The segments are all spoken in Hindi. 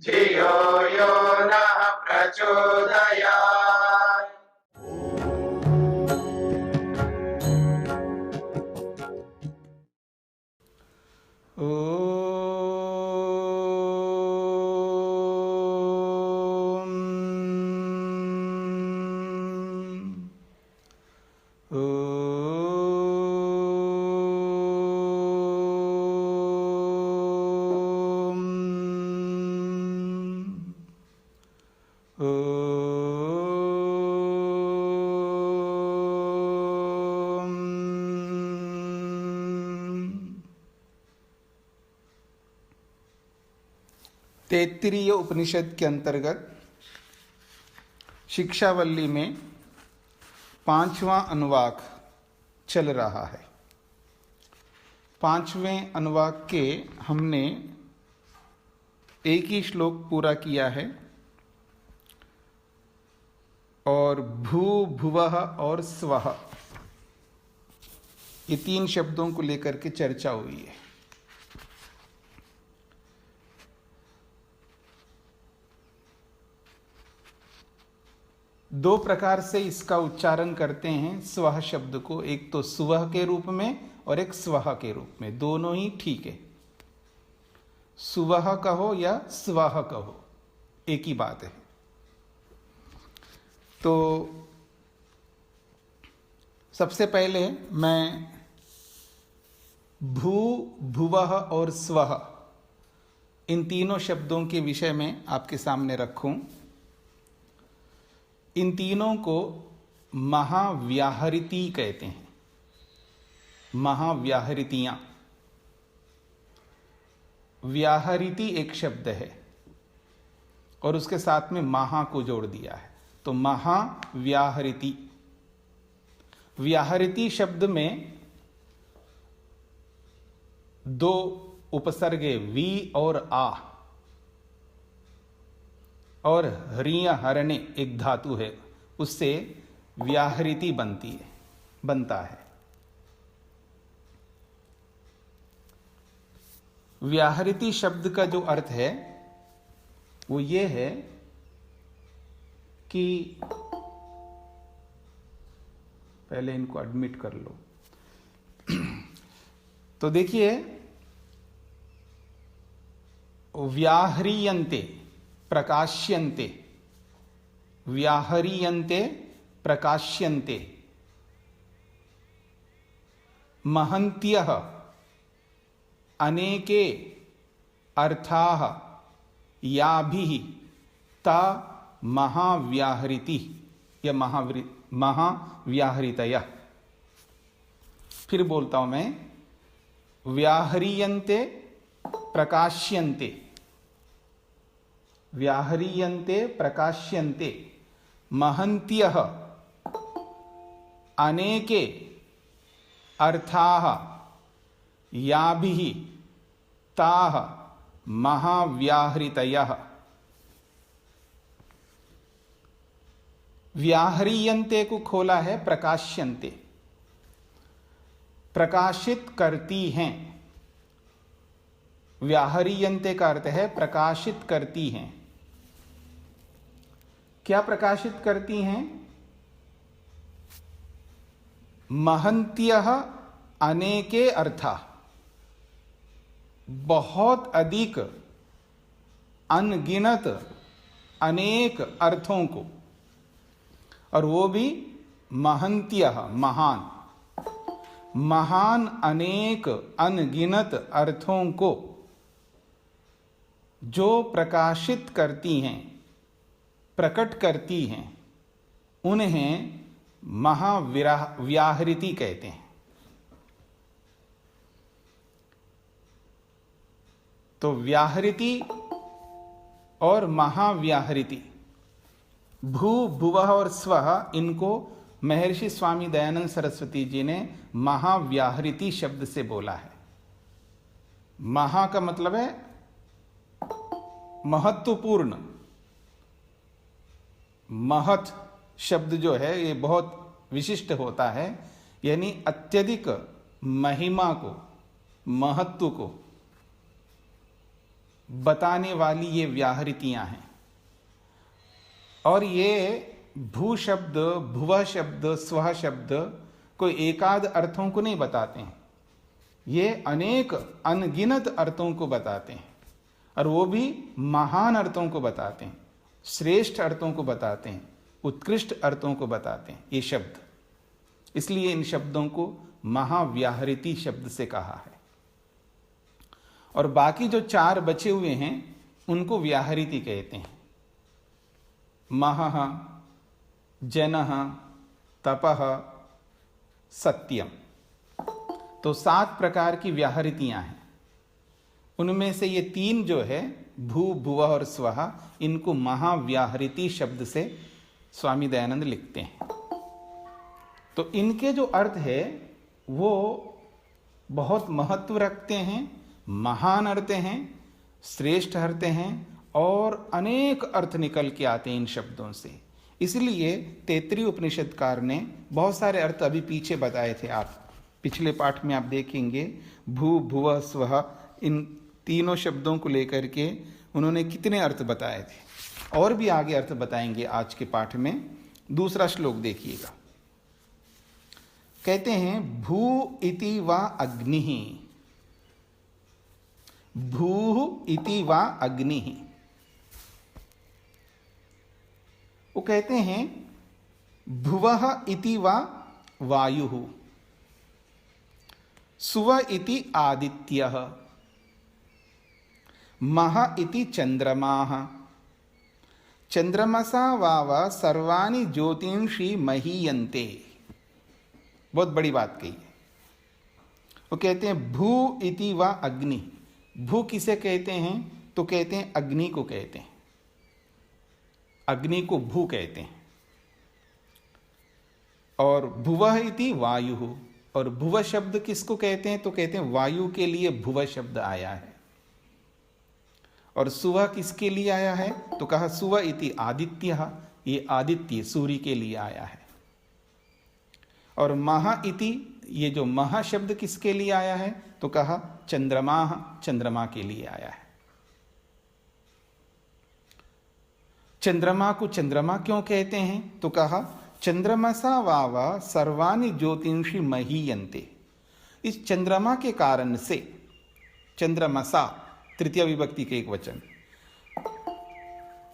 धियो यो नः प्रचोदयात्। तैत्तिरीय उपनिषद के अंतर्गत शिक्षावल्ली में 5वां अनुवाक चल रहा है। 5वें अनुवाक के हमने एक ही श्लोक पूरा किया है और भू भुवः और स्वः ये 3 शब्दों को लेकर के चर्चा हुई है। दो प्रकार से इसका उच्चारण करते हैं स्वः शब्द को, एक तो स्वः के रूप में और एक स्वः के रूप में, दोनों ही ठीक है। स्वः कहो या स्वः कहो एक ही बात है। तो सबसे पहले मैं भू भुवः और स्वः इन तीनों शब्दों के विषय में आपके सामने रखूं। इन तीनों को महाव्याहृति कहते हैं, महाव्याहृतियां। व्याहृति एक शब्द है और उसके साथ में महा को जोड़ दिया है, तो महाव्याहृति। व्याहृति शब्द में 2 उपसर्गे वी और आ, और ह्रीय हरणे एक धातु है, उससे व्याहृति बनता है। व्याहृति शब्द का जो अर्थ है वो ये है कि पहले इनको एडमिट कर लो। तो देखिए, व्याह्रियन्ते प्रकाश्यन्ते, व्याहरियन्ते प्रकाश्यन्ते, महन्त्यः अनेके अर्थाः याभिः ता महाव्याहृति या महाव्याहृतयः। फिर बोलता हूं मैं, व्याहरियन्ते प्रकाश्यन्ते, व्याहरियन्ते प्रकाश्यन्ते, महन्त्यः अनेके अर्थाः याभिः ताः महाव्याहृतयः। व्याहरियन्ते को खोला है प्रकाश्यन्ते, प्रकाशित करती हैं। व्याहरियन्ते का अर्थ है प्रकाशित करती हैं। क्या प्रकाशित करती हैं? महन्त्यः अनेके अर्था, बहुत अधिक अनगिनत अनेक अर्थों को, और वो भी महन्त्यः महान, महान अनेक अनगिनत अर्थों को जो प्रकाशित करती हैं, प्रकट करती हैं, उन्हें महाव्याहृति कहते हैं। तो व्याहृति और महाव्याहृति, भू भुवः और स्वः, इनको महर्षि स्वामी दयानंद सरस्वती जी ने महाव्याहृति शब्द से बोला है। महा का मतलब है महत्वपूर्ण। महत् शब्द जो है ये बहुत विशिष्ट होता है, यानी अत्यधिक महिमा को, महत्व को बताने वाली ये व्याहृतियां हैं। और ये भू शब्द, भुव शब्द, स्वः शब्द कोई एकाध अर्थों को नहीं बताते हैं, ये अनेक अनगिनत अर्थों को बताते हैं, और वो भी महान अर्थों को बताते हैं, श्रेष्ठ अर्थों को बताते हैं, उत्कृष्ट अर्थों को बताते हैं ये शब्द। इसलिए इन शब्दों को महाव्याहृति शब्द से कहा है। और बाकी जो 4 बचे हुए हैं उनको व्याहृति कहते हैं। महः, जनः, तपः, सत्यम। तो 7 प्रकार की व्याहृतियां हैं। उनमें से ये 3 जो है भू, भुवः और स्वः, इनको महाव्याहृति शब्द से स्वामी दयानंद लिखते हैं। तो इनके जो अर्थ है वो बहुत महत्व रखते हैं, महान अर्थ हैं, श्रेष्ठ अर्थ हैं, और अनेक अर्थ निकल के आते हैं इन शब्दों से। इसलिए तैत्तिरीय उपनिषदकार ने बहुत सारे अर्थ अभी पीछे बताए थे। आप पिछले पाठ में आप देखेंगे भू, भुवः, स्वः, इन तीनों शब्दों को लेकर के उन्होंने कितने अर्थ बताए थे, और भी आगे अर्थ बताएंगे आज के पाठ में। दूसरा श्लोक देखिएगा, कहते हैं भू इति वा अग्निः, भू इति वा अग्निः। वो कहते हैं भुवः इति वा वायुः, सुव इति आदित्यः, मह इति चंद्रमाः, चंद्रमसा वाव सर्वाणि ज्योतिंषि महीयन्ते। बहुत बड़ी बात कही है। वो कहते हैं भू इति वा अग्नि। भू किसे कहते हैं? तो कहते हैं अग्नि को कहते हैं, अग्नि को भू कहते हैं। और भुवः इति वायु, और भुव शब्द किसको कहते हैं? तो कहते हैं वायु के लिए भुव शब्द आया है। और सुवह किसके लिए आया है? तो कहा सुव इति आदित्य, ये आदित्य सूर्य के लिए आया है। और महा इति, ये जो महा शब्द किसके लिए आया है? तो कहा चंद्रमा, चंद्रमा के लिए आया है। चंद्रमा को चंद्रमा क्यों कहते हैं? तो कहा चंद्रमसा वाव सर्वाणि ज्योतिंषि महीयन्ते। इस चंद्रमा के कारण से, चंद्रमसा तृतीय विभक्ति के एक वचन,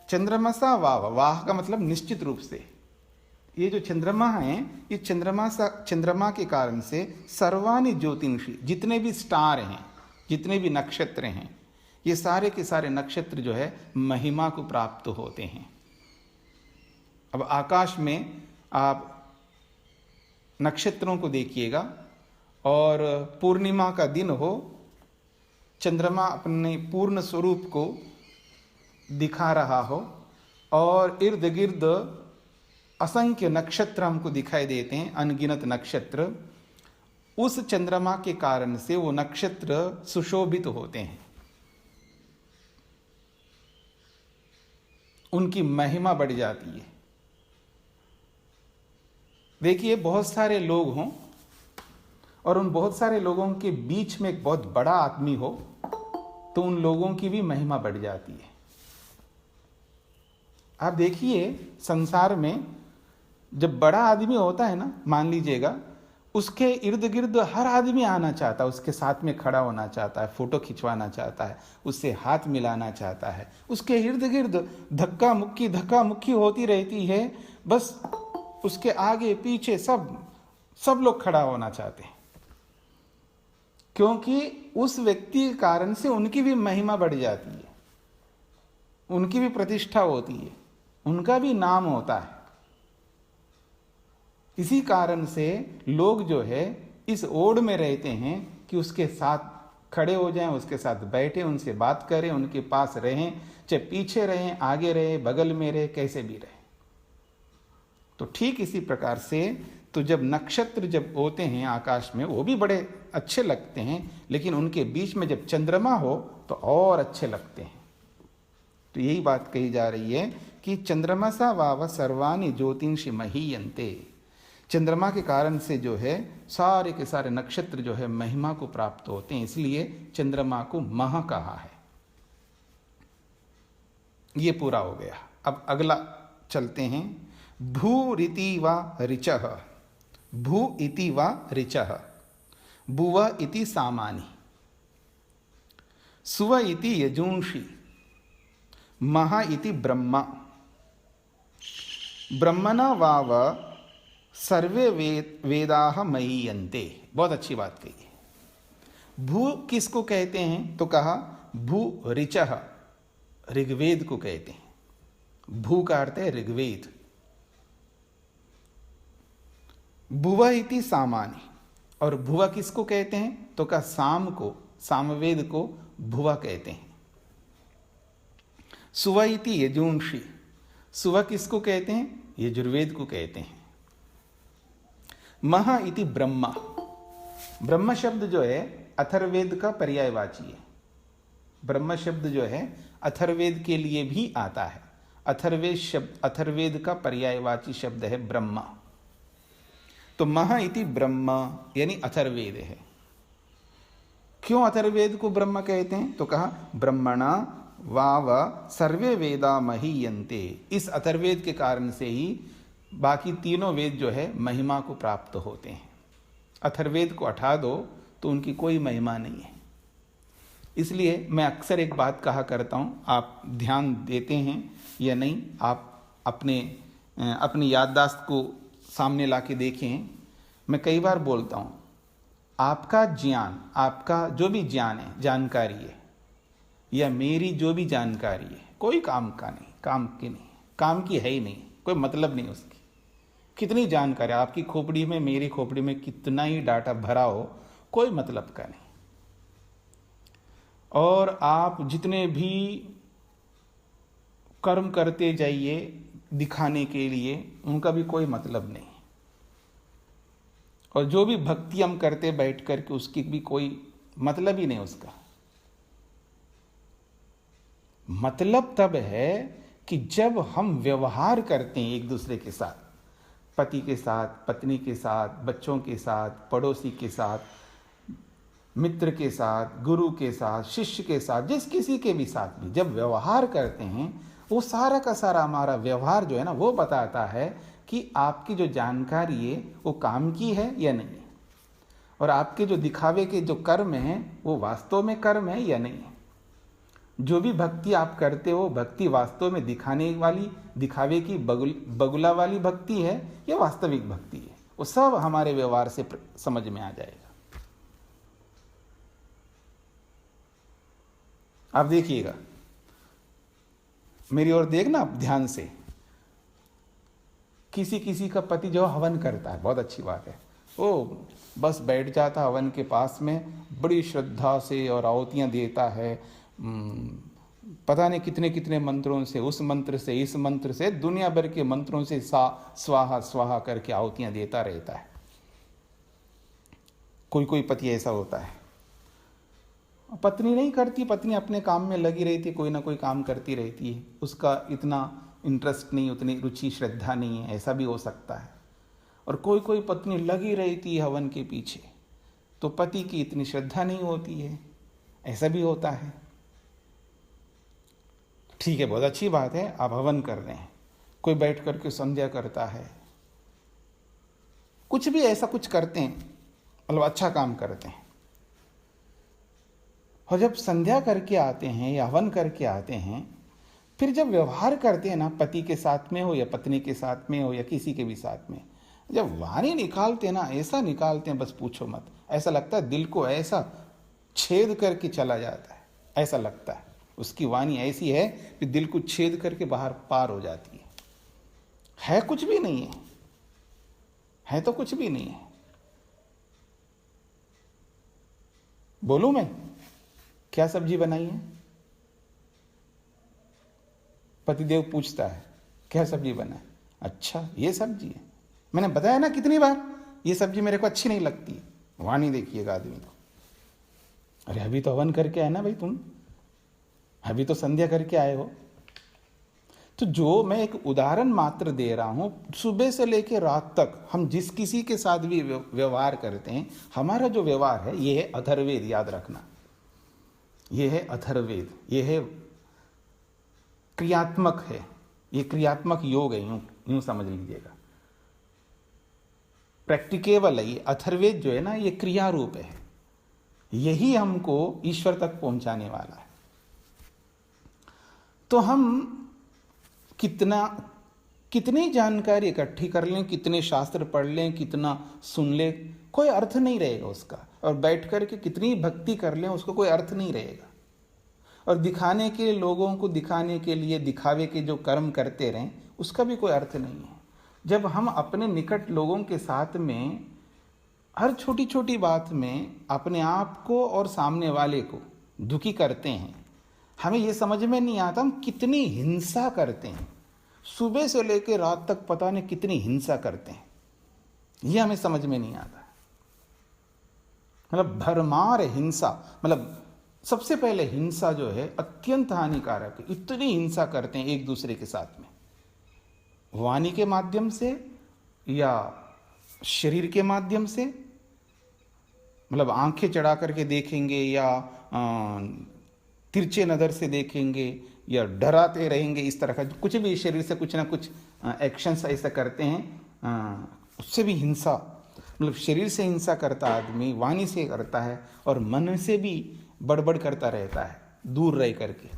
चंद्रमसा वाव, वाह का मतलब निश्चित रूप से, ये जो चंद्रमा है, ये चंद्रमा के कारण से सर्वाणि ज्योतिंषि, जितने भी स्टार हैं, जितने भी नक्षत्र हैं, ये सारे के सारे नक्षत्र जो है महिमा को प्राप्त होते हैं। अब आकाश में आप नक्षत्रों को देखिएगा, और पूर्णिमा का दिन हो, चंद्रमा अपने पूर्ण स्वरूप को दिखा रहा हो, और इर्द गिर्द असंख्य नक्षत्र हमको दिखाई देते हैं, अनगिनत नक्षत्र। उस चंद्रमा के कारण से वो नक्षत्र सुशोभित होते हैं, उनकी महिमा बढ़ जाती है। देखिए, बहुत सारे लोग हों और उन बहुत सारे लोगों के बीच में एक बहुत बड़ा आदमी हो, तो उन लोगों की भी महिमा बढ़ जाती है। आप देखिए, संसार में जब बड़ा आदमी होता है ना, मान लीजिएगा, उसके इर्द गिर्द हर आदमी आना चाहता है, उसके साथ में खड़ा होना चाहता है, फोटो खिंचवाना चाहता है, उससे हाथ मिलाना चाहता है। उसके इर्द गिर्द धक्का मुक्की होती रहती है, बस उसके आगे पीछे सब लोग खड़ा होना चाहते हैं, क्योंकि उस व्यक्ति के कारण से उनकी भी महिमा बढ़ जाती है, उनकी भी प्रतिष्ठा होती है, उनका भी नाम होता है। इसी कारण से लोग जो है इस ओढ़ में रहते हैं कि उसके साथ खड़े हो जाएं, उसके साथ बैठे, उनसे बात करें, उनके पास रहें, चाहे पीछे रहें, आगे रहें, बगल में रहे, कैसे भी रहे। तो ठीक इसी प्रकार से, तो जब नक्षत्र जब होते हैं आकाश में, वो भी बड़े अच्छे लगते हैं, लेकिन उनके बीच में जब चंद्रमा हो तो और अच्छे लगते हैं। तो यही बात कही जा रही है कि चंद्रमसा वाव सर्वाणि ज्योतिंषि महीयन्ते। चंद्रमा के कारण से जो है सारे के सारे नक्षत्र जो है महिमा को प्राप्त होते हैं, इसलिए चंद्रमा को मह कहा है। ये पूरा हो गया। अब अगला चलते हैं। भू रीति व ऋचः, भू इति व ऋचः, भुव इति सामानि, सुव इति यजूंषि, मह इति ब्रह्म, ब्रह्मणा वाव सर्वे वेदाः महीयन्ते। बहुत अच्छी बात कही। भू किसको कहते हैं? तो कहा भू ऋचः, ऋग्वेद को कहते हैं। भू का अर्थ है ऋग्वेद। भुव इति सामानि, और भुव किसको कहते हैं? तो कहा साम को, सामवेद को भुव कहते हैं। सुव इति यजूंषि, सुव किसको कहते हैं? यजुर्वेद को कहते हैं। मह इति ब्रह्म, ब्रह्म शब्द जो है अथर्ववेद का पर्यायवाची है। ब्रह्म शब्द जो है अथर्ववेद के लिए भी आता है। अथर्ववेद शब्द, अथर्ववेद का पर्यायवाची शब्द है ब्रह्म। तो मह इति ब्रह्म यानी अथर्ववेद है। क्यों अथर्ववेद को ब्रह्म कहते हैं? तो कहा ब्रह्मणा वाव सर्वे वेदा महीयन्ते, इस अथर्ववेद के कारण से ही बाकी तीनों वेद जो है महिमा को प्राप्त होते हैं। अथर्ववेद को हटा दो तो उनकी कोई महिमा नहीं है। इसलिए मैं अक्सर एक बात कहा करता हूँ, आप ध्यान देते हैं या नहीं, आप अपनी याददाश्त को सामने ला के देखें। मैं कई बार बोलता हूँ, आपका ज्ञान, आपका जो भी ज्ञान है, जानकारी है, या मेरी जो भी जानकारी है, कोई काम का नहीं, काम की नहीं, काम की है ही नहीं, कोई मतलब नहीं उसकी। कितनी जानकारी आपकी खोपड़ी में, मेरी खोपड़ी में कितना ही डाटा भरा हो, कोई मतलब का नहीं। और आप जितने भी कर्म करते जाइए दिखाने के लिए, उनका भी कोई मतलब नहीं। और जो भी भक्ति हम करते बैठ करके, उसकी भी कोई मतलब ही नहीं उसका। मतलब तब है कि जब हम व्यवहार करते हैं एक दूसरे के साथ, पति के साथ, पत्नी के साथ, बच्चों के साथ, पड़ोसी के साथ, मित्र के साथ, गुरु के साथ, शिष्य के साथ, जिस किसी के भी साथ भी जब व्यवहार करते हैं, वो सारा का सारा हमारा व्यवहार जो है ना, वो बताता है कि आपकी जो जानकारी है वो काम की है या नहीं, और आपके जो दिखावे के जो कर्म हैं वो वास्तव में कर्म है या नहीं। जो भी भक्ति आप करते हो, भक्ति वास्तव में दिखाने वाली, दिखावे की बगुला वाली भक्ति है या वास्तविक भक्ति है, वो सब हमारे व्यवहार से समझ में आ जाएगा। आप देखिएगा, मेरी ओर देखना आप ध्यान से। किसी किसी का पति जो हवन करता है, बहुत अच्छी बात है, वो बस बैठ जाता हवन के पास में, बड़ी श्रद्धा से और आहुतियाँ देता है, पता नहीं कितने कितने मंत्रों से, उस मंत्र से, इस मंत्र से, दुनिया भर के मंत्रों से स्वाहा स्वाहा करके आहुतियाँ देता रहता है। कोई कोई पति ऐसा होता है। पत्नी नहीं करती, पत्नी अपने काम में लगी रहती है, कोई ना कोई काम करती रहती है, उसका इतना इंटरेस्ट नहीं, उतनी रुचि श्रद्धा नहीं है, ऐसा भी हो सकता है। और कोई कोई पत्नी लगी रहती है हवन के पीछे, तो पति की इतनी श्रद्धा नहीं होती है, ऐसा भी होता है। ठीक है, बहुत अच्छी बात है, आप हवन कर रहे हैं, कोई बैठ करके संध्या करता है, कुछ भी ऐसा कुछ करते हैं, मतलब अच्छा काम करते हैं। और जब संध्या करके आते हैं या हवन करके आते हैं, फिर जब व्यवहार करते हैं ना, पति के साथ में हो या पत्नी के साथ में हो या किसी के भी साथ में, जब वाणी निकालते हैं ना, ऐसा निकालते हैं बस पूछो मत। ऐसा लगता है दिल को ऐसा छेद करके चला जाता है, ऐसा लगता है। उसकी वाणी ऐसी है कि दिल को छेद करके बाहर पार हो जाती है कुछ भी नहीं है तो कुछ भी नहीं है। बोलूं मैं, क्या सब्जी बनाई है? पतिदेव पूछता है क्या सब्जी बना है? अच्छा ये सब्जी है, मैंने बताया ना कितनी बार, ये सब्जी मेरे को अच्छी नहीं लगती। वाणी देखिएगा आदमी को, अरे अभी तो हवन करके आए ना भाई, तुम अभी तो संध्या करके आए हो। तो जो मैं एक उदाहरण मात्र दे रहा हूं, सुबह से लेकर रात तक हम जिस किसी के साथ भी व्यवहार करते हैं, हमारा जो व्यवहार है ये है अथर्ववेद, याद रखना, ये है अथर्ववेद, ये है क्रियात्मक है, ये क्रियात्मक योग है, यूं यूं समझ लीजिएगा। प्रैक्टिकेबल है ये अथर्ववेद जो है ना, ये क्रिया रूप है, यही हमको ईश्वर तक पहुंचाने वाला है। तो हम कितनी जानकारी इकट्ठी कर लें, कितने शास्त्र पढ़ लें, कितना सुन लें, कोई अर्थ नहीं रहेगा उसका। और बैठ कर के कितनी भक्ति कर लें, उसको कोई अर्थ नहीं रहेगा। और दिखाने के लिए, लोगों को दिखाने के लिए दिखावे के जो कर्म करते रहें, उसका भी कोई अर्थ नहीं है। जब हम अपने निकट लोगों के साथ में हर छोटी छोटी बात में अपने आप को और सामने वाले को दुखी करते हैं, हमें ये समझ में नहीं आता हम कितनी हिंसा करते हैं। सुबह से लेकर रात तक पता नहीं कितनी हिंसा करते हैं, ये हमें समझ में नहीं आता। मतलब भरमार हिंसा, मतलब सबसे पहले हिंसा जो है अत्यंत हानिकारक है। इतनी हिंसा करते हैं एक दूसरे के साथ में, वाणी के माध्यम से या शरीर के माध्यम से, मतलब आंखें चढ़ा करके देखेंगे या तिरछे नज़र से देखेंगे या डराते रहेंगे, इस तरह का कुछ भी शरीर से कुछ ना कुछ एक्शंस ऐसा करते हैं, उससे भी हिंसा। मतलब शरीर से हिंसा करता आदमी, वाणी से करता है, और मन से भी बड़बड़ करता रहता है दूर रह करके।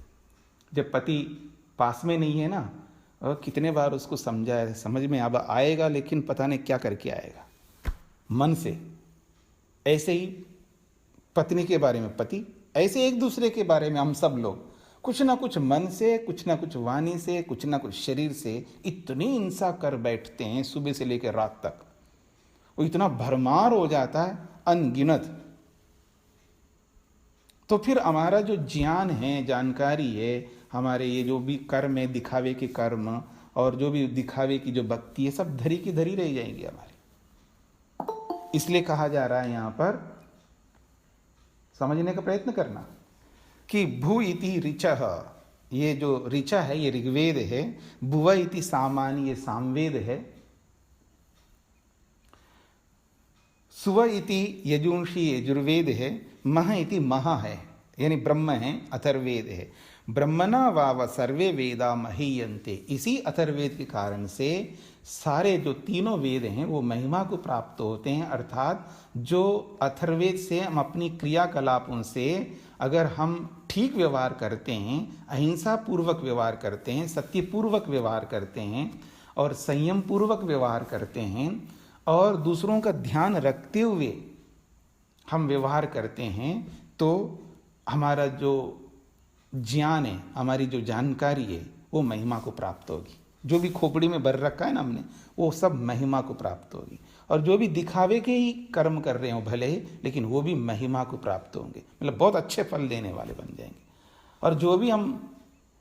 जब पति पास में नहीं है ना, और कितने बार उसको समझाया, समझ में अब आएगा लेकिन पता नहीं क्या करके आएगा मन से। ऐसे ही पत्नी के बारे में पति, ऐसे एक दूसरे के बारे में हम सब लोग कुछ ना कुछ मन से, कुछ ना कुछ वाणी से, कुछ ना कुछ शरीर से इतनी हिंसा कर बैठते हैं सुबह से लेकर रात तक। वो इतना भरमार हो जाता है अनगिनत। तो फिर हमारा जो ज्ञान है, जानकारी है, हमारे ये जो भी कर्म है, दिखावे के कर्म और जो भी दिखावे की जो भक्ति है, सब धरी की धरी रह जाएंगी हमारी। इसलिए कहा जा रहा है यहां पर, समझने का प्रयत्न करना कि भू इति ऋचः, ये जो ऋचा है ये ऋग्वेद है, भुव इति सामान्य ये सामवेद है, सुव इति यजुंशी यजुर्वेद है, मह इति महा है यानी ब्रह्म है, अथर्वेद है। ब्रह्मणा वाव सर्वे वेदा महीयन्ते, इसी अथर्वेद के कारण से सारे जो तीनों वेद हैं वो महिमा को प्राप्त होते हैं। अर्थात जो अथर्वेद से हम अपनी क्रियाकलापों से अगर हम ठीक व्यवहार करते हैं, अहिंसा पूर्वक व्यवहार करते हैं, सत्य पूर्वक व्यवहार करते हैं और संयम पूर्वक व्यवहार करते हैं और दूसरों का ध्यान रखते हुए हम व्यवहार करते हैं, तो हमारा जो ज्ञान है, हमारी जो जानकारी है, वो महिमा को प्राप्त होगी। जो भी खोपड़ी में भर रखा है ना हमने, वो सब महिमा को प्राप्त होगी। और जो भी दिखावे के ही कर्म कर रहे हो भले ही, लेकिन वो भी महिमा को प्राप्त होंगे, मतलब बहुत अच्छे फल देने वाले बन जाएंगे। और जो भी हम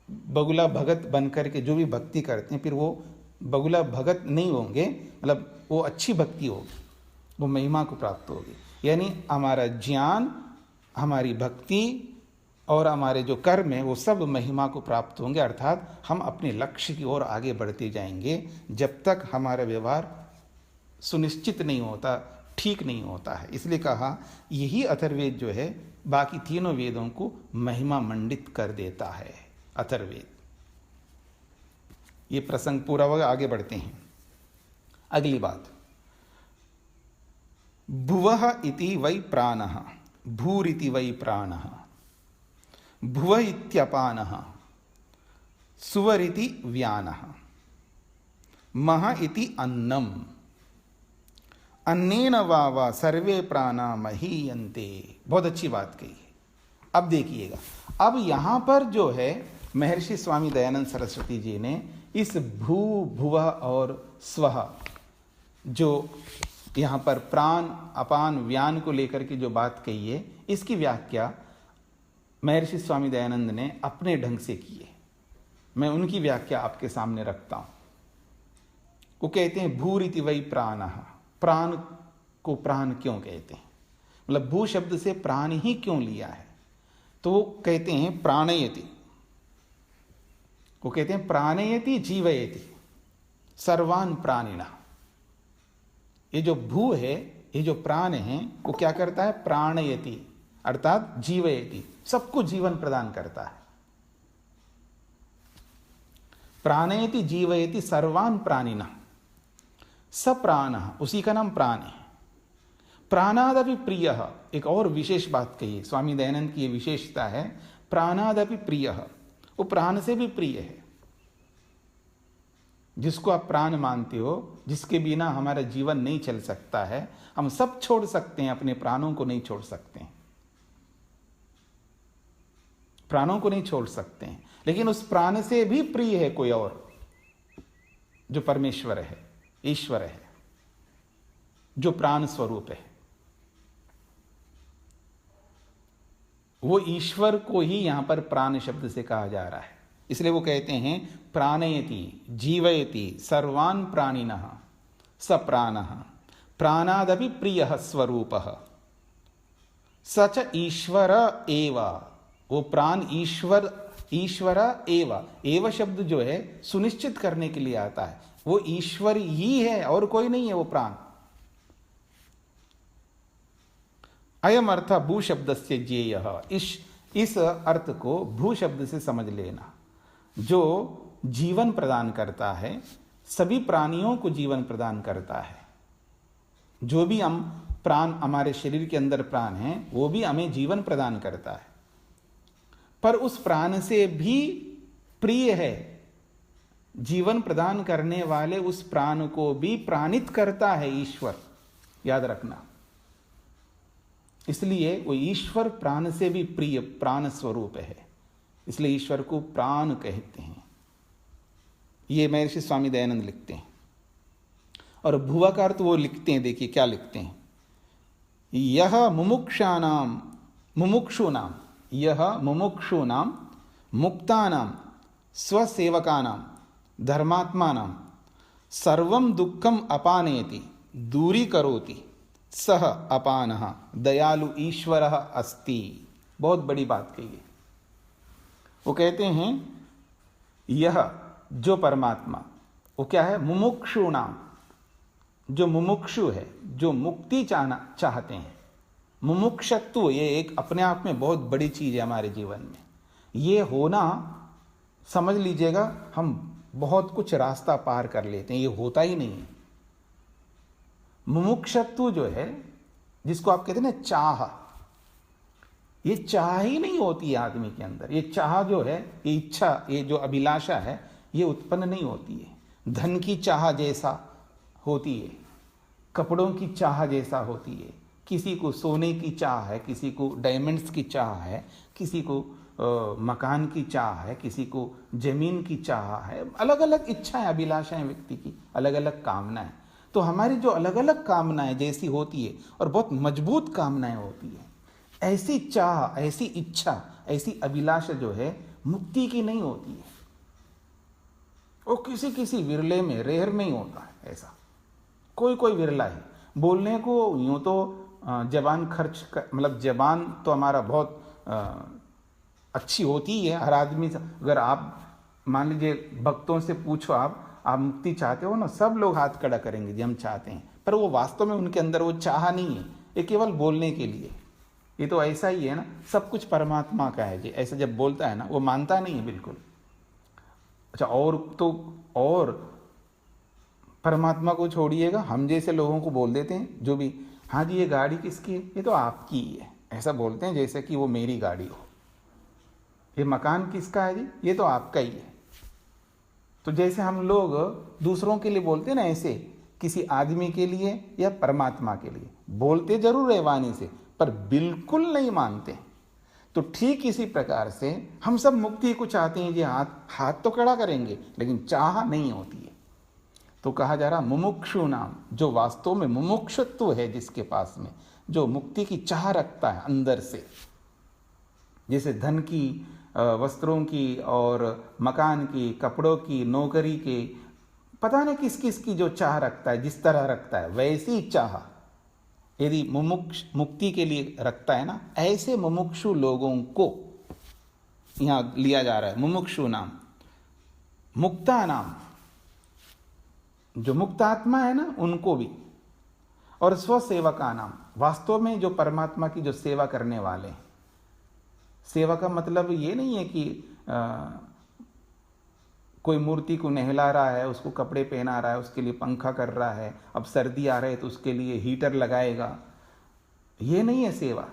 बगुला भगत बन करके जो भी भक्ति करते हैं, फिर वो बगुला भगत नहीं होंगे, मतलब वो अच्छी भक्ति होगी, वो महिमा को प्राप्त होगी। यानी हमारा ज्ञान, हमारी भक्ति और हमारे जो कर्म है वो सब महिमा को प्राप्त होंगे। अर्थात हम अपने लक्ष्य की ओर आगे बढ़ते जाएंगे जब तक हमारा व्यवहार सुनिश्चित नहीं होता, ठीक नहीं होता है। इसलिए कहा यही अथर्वेद जो है बाकी तीनों वेदों को महिमा मंडित कर देता है, अथर्वेद। ये प्रसंग पूरा होगा, आगे बढ़ते हैं। अगली बात, भुवः इति वै प्राणः, भूरिति वै प्राणः, भुव इत्यपानः, सुवरिति व्यानः, मह इति अन्नम, अन्नेन वावा सर्वे प्राणा महीयन्ते। बहुत अच्छी बात कही है। अब देखिएगा, अब यहां पर जो है महर्षि स्वामी दयानंद सरस्वती जी ने इस भू, भुवः और स्वः, जो यहाँ पर प्राण, अपान, व्यान को लेकर के जो बात कही है, इसकी व्याख्या महर्षि स्वामी दयानंद ने अपने ढंग से की है। मैं उनकी व्याख्या आपके सामने रखता हूं। वो कहते हैं भूरिति वै प्राणः, प्राण को प्राण क्यों कहते हैं, मतलब भू शब्द से प्राण ही क्यों लिया है, तो वो कहते हैं प्राणयति, वो कहते हैं प्राणयति जीवयति सर्वान प्राणिनः। ये जो भू है, ये जो प्राण है, वो क्या करता है, प्राणयति अर्थात जीवयति, सबको जीवन प्रदान करता है। प्राणयति जीवयति सर्वान् प्राणिनः, स प्राणः, उसी का नाम प्राण है। प्राणादपि प्रियः, एक और विशेष बात कही स्वामी दयानंद की, ये विशेषता है, प्राणादपि प्रियः, वो प्राण से भी प्रिय है। जिसको आप प्राण मानते हो, जिसके बिना हमारा जीवन नहीं चल सकता है, हम सब छोड़ सकते हैं, अपने प्राणों को नहीं छोड़ सकते हैं, प्राणों को नहीं छोड़ सकते हैं। लेकिन उस प्राण से भी प्रिय है कोई और, जो परमेश्वर है, ईश्वर है, जो प्राण स्वरूप है। वो ईश्वर को ही यहां पर प्राण शब्द से कहा जा रहा है। इसलिए वो कहते हैं प्राणयति जीवयति सर्वान् प्राणिनः स प्राणः प्राणादपि प्रियः स्वरूपः स च ईश्वर एव। वो प्राण ईश्वर एव शब्द जो है सुनिश्चित करने के लिए आता है, वो ईश्वर ही है और कोई नहीं है वो प्राण। अयम अर्थ भू शब्द से ज्ञेयः, इस अर्थ को भू शब्द से समझ लेना। जो जीवन प्रदान करता है, सभी प्राणियों को जीवन प्रदान करता है। जो भी हम प्राण, हमारे शरीर के अंदर प्राण है, वो भी हमें जीवन प्रदान करता है, पर उस प्राण से भी प्रिय है। जीवन प्रदान करने वाले उस प्राण को भी प्राणित करता है ईश्वर, याद रखना। इसलिए वो ईश्वर प्राण से भी प्रिय प्राण स्वरूप है, इसलिए ईश्वर को प्राण कहते हैं। ये महर्षि स्वामी दयानंद लिखते हैं। और भुवा का अर्थ वो लिखते हैं, देखिए क्या लिखते हैं, यह मुमुक्षूणाम मुक्तानां स्वसेवकानां धर्मात्मानां सर्वं दुःखम अपानयति दूरीकरोति सह अपानः दयालु ईश्वरः अस्ति। बहुत बड़ी बात कही है। वो कहते हैं यह जो परमात्मा, वो क्या है, मुमुक्षुणाम, जो मुमुक्षु है, जो मुक्ति चाहते हैं। मुमुक्षत्व ये एक अपने आप में बहुत बड़ी चीज है हमारे जीवन में। ये होना, समझ लीजिएगा, हम बहुत कुछ रास्ता पार कर लेते हैं, ये होता ही नहीं है। मुमुक्षत्व जो है, जिसको आप कहते हैं ना चाह, ये चाह ही नहीं होती है आदमी के अंदर। ये चाह जो है, ये इच्छा, ये जो अभिलाषा है, ये उत्पन्न नहीं होती है। धन की चाह जैसा होती है, कपड़ों की चाह जैसा होती है, किसी को सोने की चाह है, किसी को डायमंड्स की चाह है, किसी को मकान की चाह है, किसी को जमीन की चाह है। अलग अलग इच्छाएं, अभिलाषाएं व्यक्ति की, अलग अलग कामनाएं। तो हमारी जो अलग अलग कामनाएं जैसी होती है और बहुत मजबूत कामनाएं होती है, ऐसी चाह, ऐसी इच्छा, ऐसी अभिलाषा जो है मुक्ति की नहीं होती है। वो किसी किसी विरले में, रेयर में ही होता है ऐसा, कोई कोई विरला है। बोलने को यूं तो जबान खर्च कर, मतलब जबान तो हमारा बहुत अच्छी होती है हर आदमी। अगर आप मान लीजिए भक्तों से पूछो, आप मुक्ति चाहते हो ना, सब लोग हाथ खड़ा करेंगे जी हम चाहते हैं, पर वो वास्तव में उनके अंदर वो चाह नहीं है, ये केवल बोलने के लिए। ये तो ऐसा ही है ना, सब कुछ परमात्मा का है जी, ऐसा जब बोलता है ना, वो मानता नहीं है बिल्कुल। अच्छा, और तो और परमात्मा को छोड़िएगा, हम जैसे लोगों को बोल देते हैं जो भी, हाँ जी ये गाड़ी किसकी है, ये तो आपकी ही है, ऐसा बोलते हैं जैसे कि वो मेरी गाड़ी हो। ये मकान किसका है जी, ये तो आपका ही है। तो जैसे हम लोग दूसरों के लिए बोलते हैं ना, ऐसे किसी आदमी के लिए या परमात्मा के लिए बोलते जरूर है वाणी से, पर बिल्कुल नहीं मानते। तो ठीक इसी प्रकार से हम सब मुक्ति को चाहते हैं जी, हाथ तो खड़ा करेंगे, लेकिन चाह नहीं होती है। तो कहा जा रहा मुमुक्षु नाम, जो वास्तव में मुमुक्षुत्व है, जिसके पास में जो मुक्ति की चाह रखता है अंदर से, जैसे धन की, वस्त्रों की और मकान की, कपड़ों की, नौकरी के, पता नहीं किस किस की जो चाह रखता है, जिस तरह रखता है वैसी चाह यदि मुक्ति के लिए रखता है ना, ऐसे मुमुक्षु लोगों को यहां लिया जा रहा है। मुमुक्षु नाम, मुक्ता नाम, जो मुक्त आत्मा है ना उनको भी, और स्वसेवका नाम, वास्तव में जो परमात्मा की जो सेवा करने वाले हैं। सेवा का मतलब ये नहीं है कि कोई मूर्ति को नहला रहा है, उसको कपड़े पहना रहा है, उसके लिए पंखा कर रहा है, अब सर्दी आ रही है तो उसके लिए हीटर लगाएगा। ये नहीं है सेवा।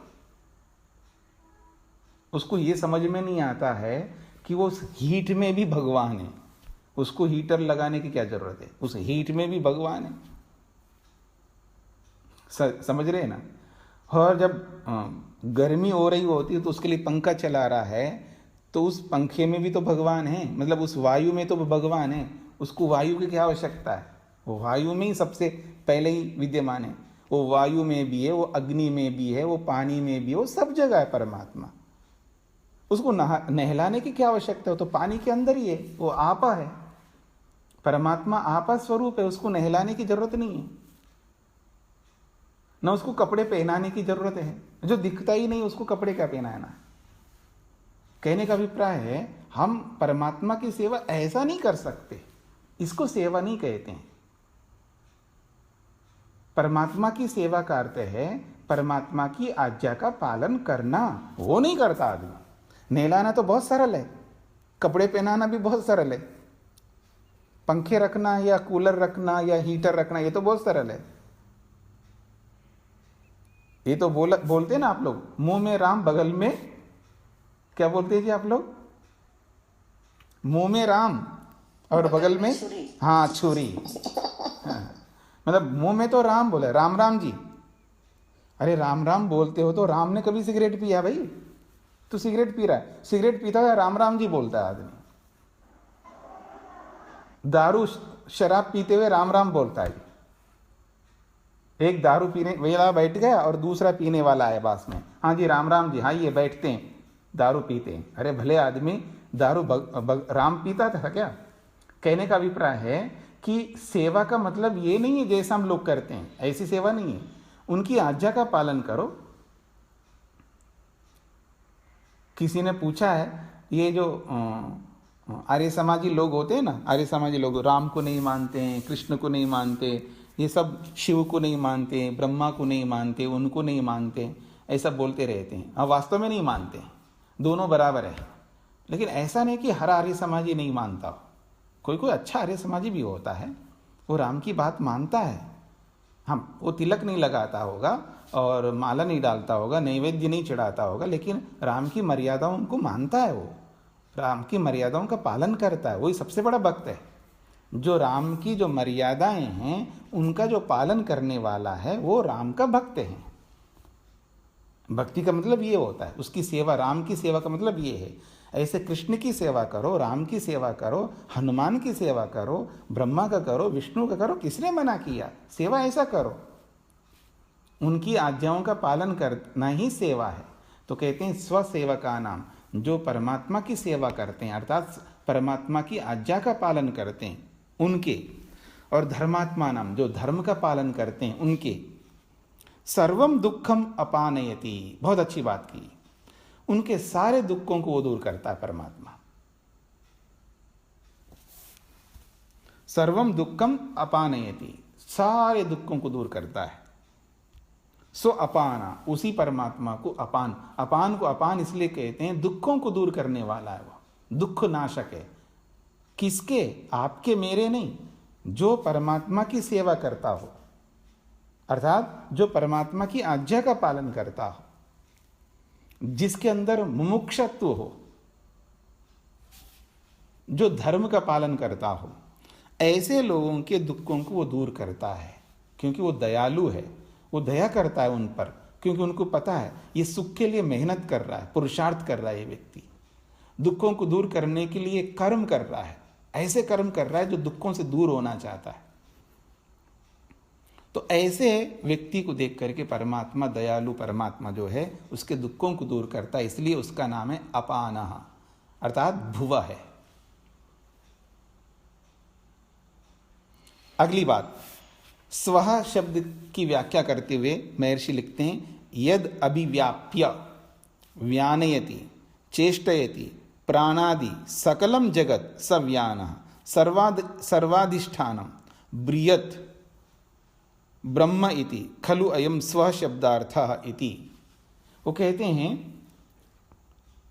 उसको ये समझ में नहीं आता है कि वो उस हीट में भी भगवान है, उसको हीटर लगाने की क्या जरूरत है, उस हीट में भी भगवान है। समझ रहे हैं ना। और जब गर्मी हो रही होती है तो उसके लिए पंखा चला रहा है, तो उस पंखे में भी तो भगवान है, मतलब उस वायु में तो भगवान है। उसको वायु की क्या आवश्यकता है, वो वायु में ही सबसे पहले ही विद्यमान है। वो वायु में भी है, वो अग्नि में भी है, वो पानी में भी है, वो सब जगह है परमात्मा। उसको नहलाने की क्या आवश्यकता है, तो पानी के अंदर ही है, वो आपा है। परमात्मा आपा स्वरूप है, उसको नहलाने की जरूरत नहीं है, ना उसको कपड़े पहनाने की जरूरत है। जो दिखता ही नहीं उसको कपड़े क्या पहनाना। कहने का अभिप्राय है हम परमात्मा की सेवा ऐसा नहीं कर सकते, इसको सेवा नहीं कहते हैं। परमात्मा की सेवा का अर्थ है परमात्मा की आज्ञा का पालन करना। वो नहीं करता आदमी। नहलाना तो बहुत सरल है, कपड़े पहनाना भी बहुत सरल है, पंखे रखना या कूलर रखना या हीटर रखना ये तो बहुत सरल है। ये तो बोलते हैं ना आप लोग, मुंह में राम बगल में क्या बोलते हैं जी आप लोग, मुंह में राम और बगल में हाँ छुरी। हाँ, मतलब मुंह में तो राम बोले, राम राम जी। अरे राम राम बोलते हो तो राम ने कभी सिगरेट पिया भाई? तो सिगरेट पी रहा है, सिगरेट पीता है राम राम जी बोलता है आदमी। दारू शराब पीते हुए राम राम बोलता है। एक दारू पीने वाला बैठ गया और दूसरा पीने वाला है पास में, हाँ जी राम राम जी, हाँ ये बैठते हैं दारू पीते हैं। अरे भले आदमी दारू राम पीता था क्या? कहने का अभिप्राय है कि सेवा का मतलब ये नहीं है जैसा हम लोग करते हैं, ऐसी सेवा नहीं है। उनकी आज्ञा का पालन करो। किसी ने पूछा है, ये जो आर्य समाजी लोग होते हैं ना, आर्य समाजी लोग राम को नहीं मानते हैं, कृष्ण को नहीं मानते, ये सब शिव को नहीं मानते, ब्रह्मा को नहीं मानते, उनको नहीं मानते, ऐसा बोलते रहते हैं। अब वास्तव में नहीं मानते, दोनों बराबर है। लेकिन ऐसा नहीं कि हर आर्य समाजी नहीं मानता हो। कोई कोई अच्छा आर्य समाजी भी होता है, वो राम की बात मानता है। हम वो तिलक नहीं लगाता होगा और माला नहीं डालता होगा, नैवेद्य नहीं चढ़ाता होगा, लेकिन राम की मर्यादाओं उनको मानता है। वो राम की मर्यादाओं का पालन करता है, वही सबसे बड़ा भक्त है। जो राम की जो मर्यादाएं हैं उनका जो पालन करने वाला है वो राम का भक्त है। भक्ति का मतलब ये होता है, उसकी सेवा, राम की सेवा का मतलब ये है। ऐसे कृष्ण की सेवा करो, राम की सेवा करो, हनुमान की सेवा करो, ब्रह्मा का करो, विष्णु का करो, किसने मना किया? सेवा ऐसा करो, उनकी आज्ञाओं का पालन करना ही सेवा है। तो कहते हैं स्वसेवा का नाम, जो परमात्मा की सेवा करते हैं अर्थात परमात्मा की आज्ञा का पालन करते हैं उनके, और धर्मात्मा नाम, जो धर्म का पालन करते हैं उनके, सर्वम दुखम अपानयति। बहुत अच्छी बात की, उनके सारे दुखों को वो दूर करता है परमात्मा। सर्वम दुखम अपानयति, सारे दुखों को दूर करता है। सो अपाना, उसी परमात्मा को अपान, अपान को अपान इसलिए कहते हैं दुखों को दूर करने वाला है, वो दुख नाशक है। किसके? आपके, मेरे नहीं, जो परमात्मा की सेवा करता हो, अर्थात जो परमात्मा की आज्ञा का पालन करता हो, जिसके अंदर मुमुक्षत्व हो, जो धर्म का पालन करता हो, ऐसे लोगों के दुखों को वो दूर करता है। क्योंकि वो दयालु है, वो दया करता है उन पर, क्योंकि उनको पता है ये सुख के लिए मेहनत कर रहा है, पुरुषार्थ कर रहा है। ये व्यक्ति दुखों को दूर करने के लिए कर्म कर रहा है, ऐसे कर्म कर रहा है जो दुखों से दूर होना चाहता है। तो ऐसे व्यक्ति को देख करके परमात्मा, दयालु परमात्मा जो है उसके दुखों को दूर करता है, इसलिए उसका नाम है अपानः, अर्थात भुवा है। अगली बात, स्वः शब्द की व्याख्या करते हुए महर्षि लिखते हैं, यद अभिव्याप्य व्यानयति चेष्टयति प्राणादि सकलम जगत सव्यानः सर्वाधिष्ठानम ब्रियत ब्रह्म इति खलु अयम स्व शब्दार्थः इति। वो कहते हैं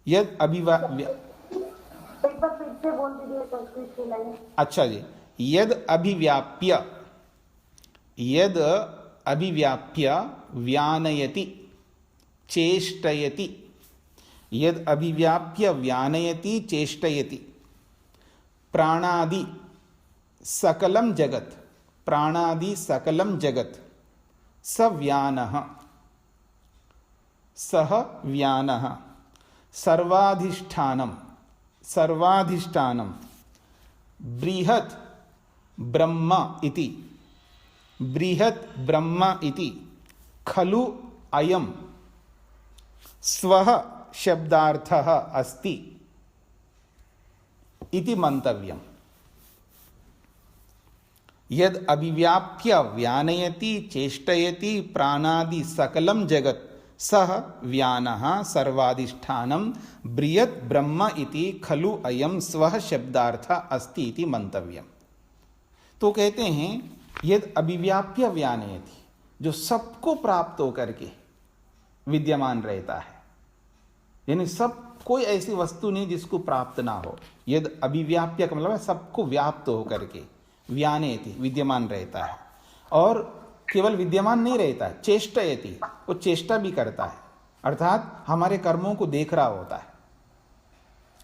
यद से बोल दीजिए संस्कृत की लाइन। अच्छा जी, यद अभिव्याप्य व्यानयति चेष्टयति, यद अभिव्याप्य व्यानयति चेष्टयति, प्राणादि सकलम जगत, प्राणादि सकलम जगत, स व्यानः, सह व्यानः, सर्वाधिष्ठानम, सर्वाधिष्ठानम, बृहत् ब्रह्म इति, बृहत् ब्रह्म इति, खलु अयम स्वः शब्दार्थः अस्ति इति मंतव्यम्। यद अभिव्याप्य व्यानयति चेष्टयति प्राणादि सकलम जगत सह व्यानः सर्वाधिष्ठानम बृहत् ब्रह्म इति खलु अयम स्वः शब्दार्थ अस्ति इति मंतव्यम्। तो कहते हैं यद अभिव्याप्य व्यानयति, जो सबको प्राप्त होकर के विद्यमान रहता है, यानी सब, कोई ऐसी वस्तु नहीं जिसको प्राप्त ना हो। यद अभिव्याप्य का मतलब है सबको व्याप्त होकर के, व्यानयति विद्यमान रहता है, और केवल विद्यमान नहीं रहता है, चेष्टयति, वो चेष्टा भी करता है, अर्थात हमारे कर्मों को देख रहा होता है,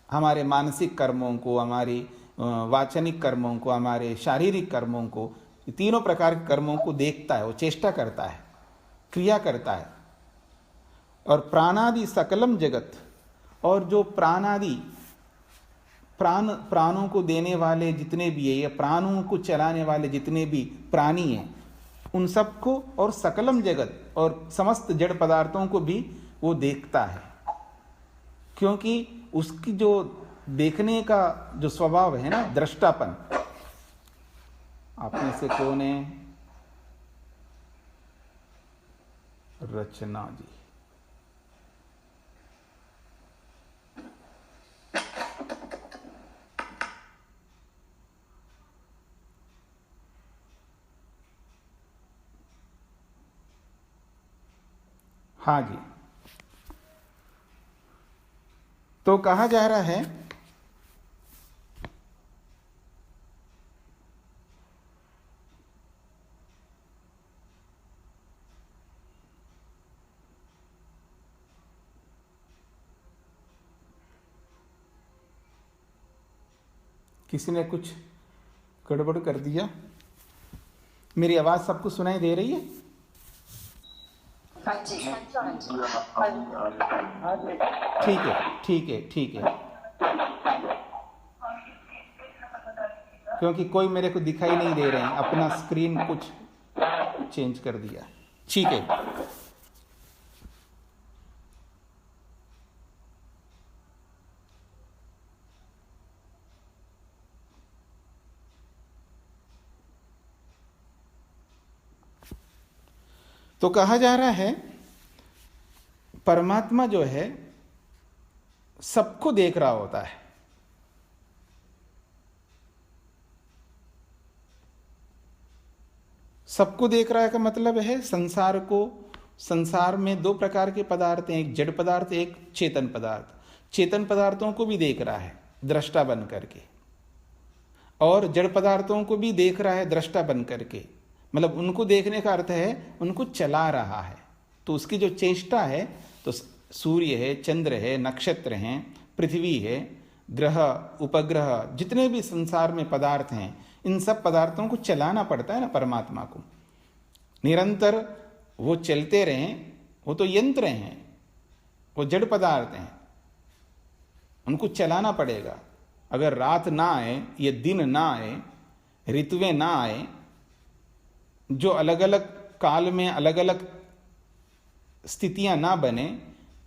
हमारे मानसिक कर्मों को, हमारी वाचनिक कर्मों को, हमारे शारीरिक कर्मों को, तीनों प्रकार के कर्मों को देखता है, वो चेष्टा करता है, क्रिया करता है। और प्राणादि सकलम जगत, और जो प्राणादि प्राणों को देने वाले जितने भी है, या प्राणों को चलाने वाले जितने भी प्राणी हैं, उन सबको, और सकलम जगत, और समस्त जड़ पदार्थों को भी वो देखता है, क्योंकि उसकी जो देखने का जो स्वभाव है ना, दृष्टापन। आप में से कौन है? रचना जी। हाँ जी, तो कहा जा रहा है किसी ने कुछ गड़बड़ कर दिया। मेरी आवाज सबको सुनाई दे रही है? ठीक है, ठीक है, ठीक है, क्योंकि कोई मेरे को दिखाई नहीं दे रहे हैं, अपना स्क्रीन कुछ चेंज कर दिया। ठीक है, तो कहा जा रहा है परमात्मा जो है सबको देख रहा होता है। सबको देख रहा है का मतलब है संसार को, संसार में दो प्रकार के पदार्थ हैं, एक जड़ पदार्थ, एक चेतन पदार्थ। चेतन पदार्थों को भी देख रहा है दृष्टा बन करके, और जड़ पदार्थों को भी देख रहा है दृष्टा बन करके। मतलब उनको देखने का अर्थ है उनको चला रहा है। तो उसकी जो चेष्टा है, तो सूर्य है, चंद्र है, नक्षत्र हैं, पृथ्वी है, ग्रह, उपग्रह, जितने भी संसार में पदार्थ हैं, इन सब पदार्थों को चलाना पड़ता है ना परमात्मा को। निरंतर वो चलते रहें, वो तो यंत्र हैं, वो जड़ पदार्थ हैं, उनको चलाना पड़ेगा। अगर रात ना आए, ये दिन ना आए, ऋतुएं ना आए, जो अलग अलग काल में अलग अलग स्थितियां ना बने,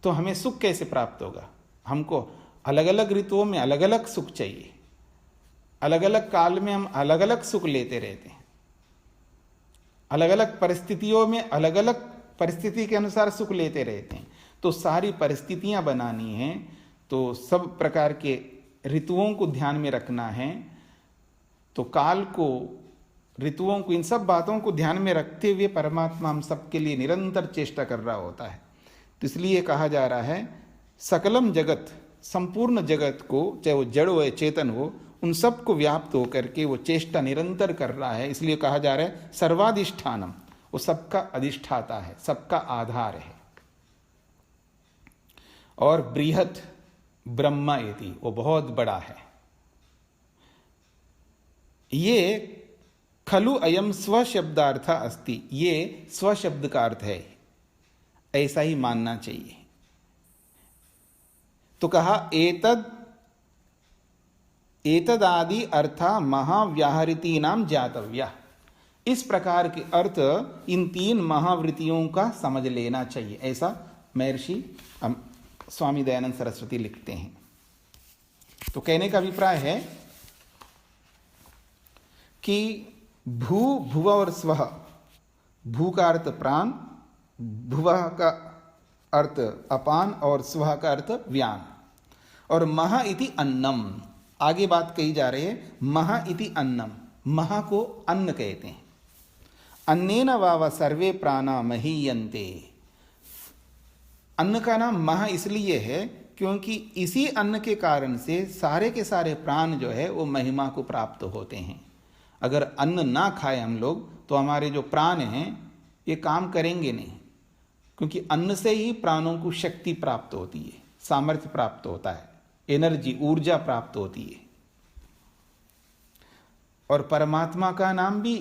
तो हमें सुख कैसे प्राप्त होगा? हमको अलग अलग ऋतुओं में अलग अलग सुख चाहिए, अलग अलग काल में हम अलग अलग सुख लेते रहते हैं, अलग अलग परिस्थितियों में अलग अलग परिस्थिति के अनुसार सुख लेते रहते हैं। तो सारी परिस्थितियां बनानी है, तो सब प्रकार के ऋतुओं को ध्यान में रखना है। तो काल को, ऋतुओं को, इन सब बातों को ध्यान में रखते हुए परमात्मा हम सबके लिए निरंतर चेष्टा कर रहा होता है। तो इसलिए कहा जा रहा है सकलम जगत संपूर्ण जगत को, चाहे वो जड़ हो या चेतन हो, उन सबको व्याप्त होकर के वो चेष्टा निरंतर कर रहा है। इसलिए कहा जा रहा है सर्वाधिष्ठानम, वो सबका अधिष्ठाता है, सबका आधार है। और बृहत ब्रह्मा इति, वो बहुत बड़ा है। ये खलु अयम स्वशब्दार्थ अस्ति, ये स्वशब्द का अर्थ है, ऐसा ही मानना चाहिए। तो कहा एतदादि अर्था महाव्याहृति नाम ज्ञातव्या, इस प्रकार के अर्थ इन तीन महावृत्तियों का समझ लेना चाहिए, ऐसा महर्षि स्वामी दयानंद सरस्वती लिखते हैं। तो कहने का अभिप्राय है कि भू, भुव और स्वः, भू का अर्थ प्राण, भुवः का अर्थ अपान और स्वः का अर्थ व्यान, और महा इति अन्नम, आगे बात कही जा रही है, महा इति अन्नम, महा को अन्न कहते हैं। अन्नेन वाव सर्वे प्राणा महीयन्ते, अन्न का नाम महा इसलिए है क्योंकि इसी अन्न के कारण से सारे के सारे प्राण जो है वो महिमा को प्राप्त होते हैं। अगर अन्न ना खाए हम लोग तो हमारे जो प्राण हैं ये काम करेंगे नहीं, क्योंकि अन्न से ही प्राणों को शक्ति प्राप्त होती है, सामर्थ्य प्राप्त होता है, एनर्जी, ऊर्जा प्राप्त होती है। और परमात्मा का नाम भी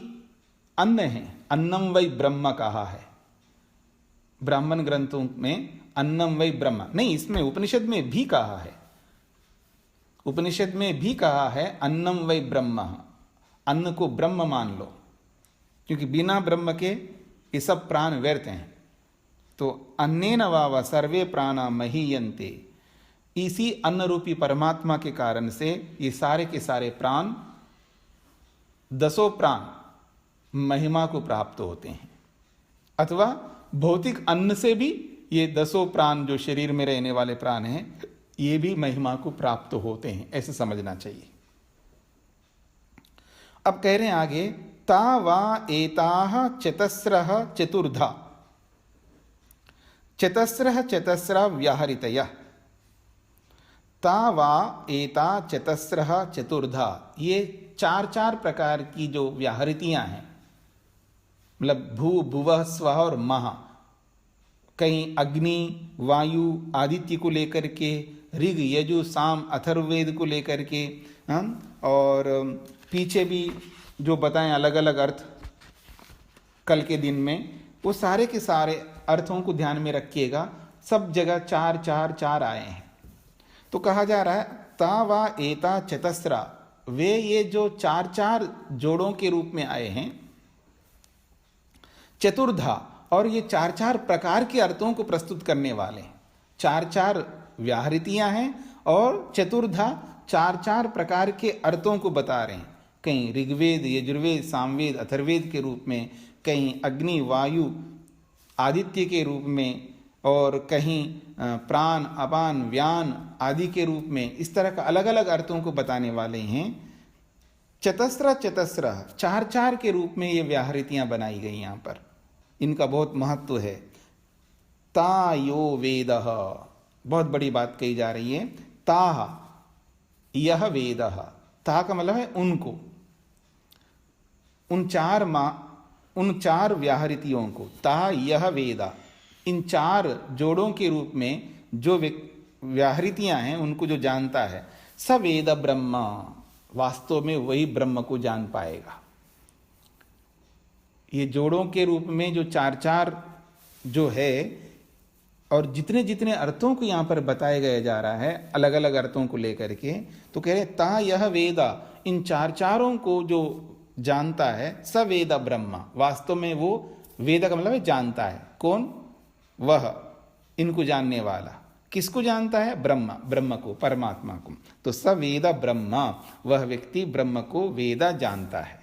अन्न है, अन्नम वै ब्रह्म कहा है। ब्राह्मण ग्रंथों में अन्नम वै ब्रह्म नहीं, इसमें उपनिषद में भी कहा है, उपनिषद में भी कहा है अन्नम वै ब्रह्म, अन्न को ब्रह्म मान लो, क्योंकि बिना ब्रह्म के ये सब प्राण व्यर्थ हैं। तो अन्नेन वाव सर्वे प्राणा महीयन्ते, इसी अन्न रूपी परमात्मा के कारण से ये सारे के सारे प्राण, दसों प्राण महिमा को प्राप्त होते हैं। अथवा भौतिक अन्न से भी ये दसों प्राण जो शरीर में रहने वाले प्राण हैं ये भी महिमा को प्राप्त होते हैं, ऐसे समझना चाहिए। अब कह रहे हैं आगे, ता वा एताः चतस्रः चतुर्धा, चतस्रः चतस्रा व्याहृतयः, ता वा एता चतस्रः चतुर्धा, ये चार चार प्रकार की जो व्याहृतियां हैं, मतलब भू, भुवः, स्वः और महा, कहीं अग्नि, वायु, आदित्य को लेकर के, ऋग, यजु, साम, अथर्ववेद को लेकर के, और पीछे भी जो बताएं अलग अलग अर्थ कल के दिन में, वो सारे के सारे अर्थों को ध्यान में रखिएगा, सब जगह चार चार चार आए हैं। तो कहा जा रहा है ता वा एता चतस्रा, वे ये जो चार चार जोड़ों के रूप में आए हैं, चतुर्धा, और ये चार चार प्रकार के अर्थों को प्रस्तुत करने वाले, चार चार व्याहृतियां हैं और चतुर्धा चार चार प्रकार के अर्थों को बता रहे हैं। कहीं ऋग्वेद, यजुर्वेद, सामवेद, अथर्ववेद के रूप में, कहीं अग्नि, वायु, आदित्य के रूप में, और कहीं प्राण, अपान, व्यान आदि के रूप में, इस तरह का अलग अलग अर्थों को बताने वाले हैं। चतस्र चतस्र, चार चार के रूप में ये व्याहृतियां बनाई गई यहाँ पर, इनका बहुत महत्व है। ता यो वेदः, बहुत बड़ी बात कही जा रही है, ता यह वेदः, ता का मतलब है उनको, उन चार व्याहृतियों को, ता यह वेदा, इन चार जोड़ों के रूप में जो व्याहृतियां हैं उनको जो जानता है, स वेद ब्रह्म, वास्तव में वही ब्रह्म को जान पाएगा। ये जोड़ों के रूप में जो चार चार जो है, और जितने जितने अर्थों को यहाँ पर बताया गया जा रहा है अलग अलग अर्थों को लेकर के, तो कह रहे ता यह वेदा, इन चार चारों को जो जानता है, स वेद ब्रह्म, वास्तव में वो वेद का मतलब है जानता है। कौन? वह, इनको जानने वाला। किसको जानता है? ब्रह्म, ब्रह्म को, परमात्मा को। तो स वेद ब्रह्म, वह व्यक्ति ब्रह्म को वेदा जानता है,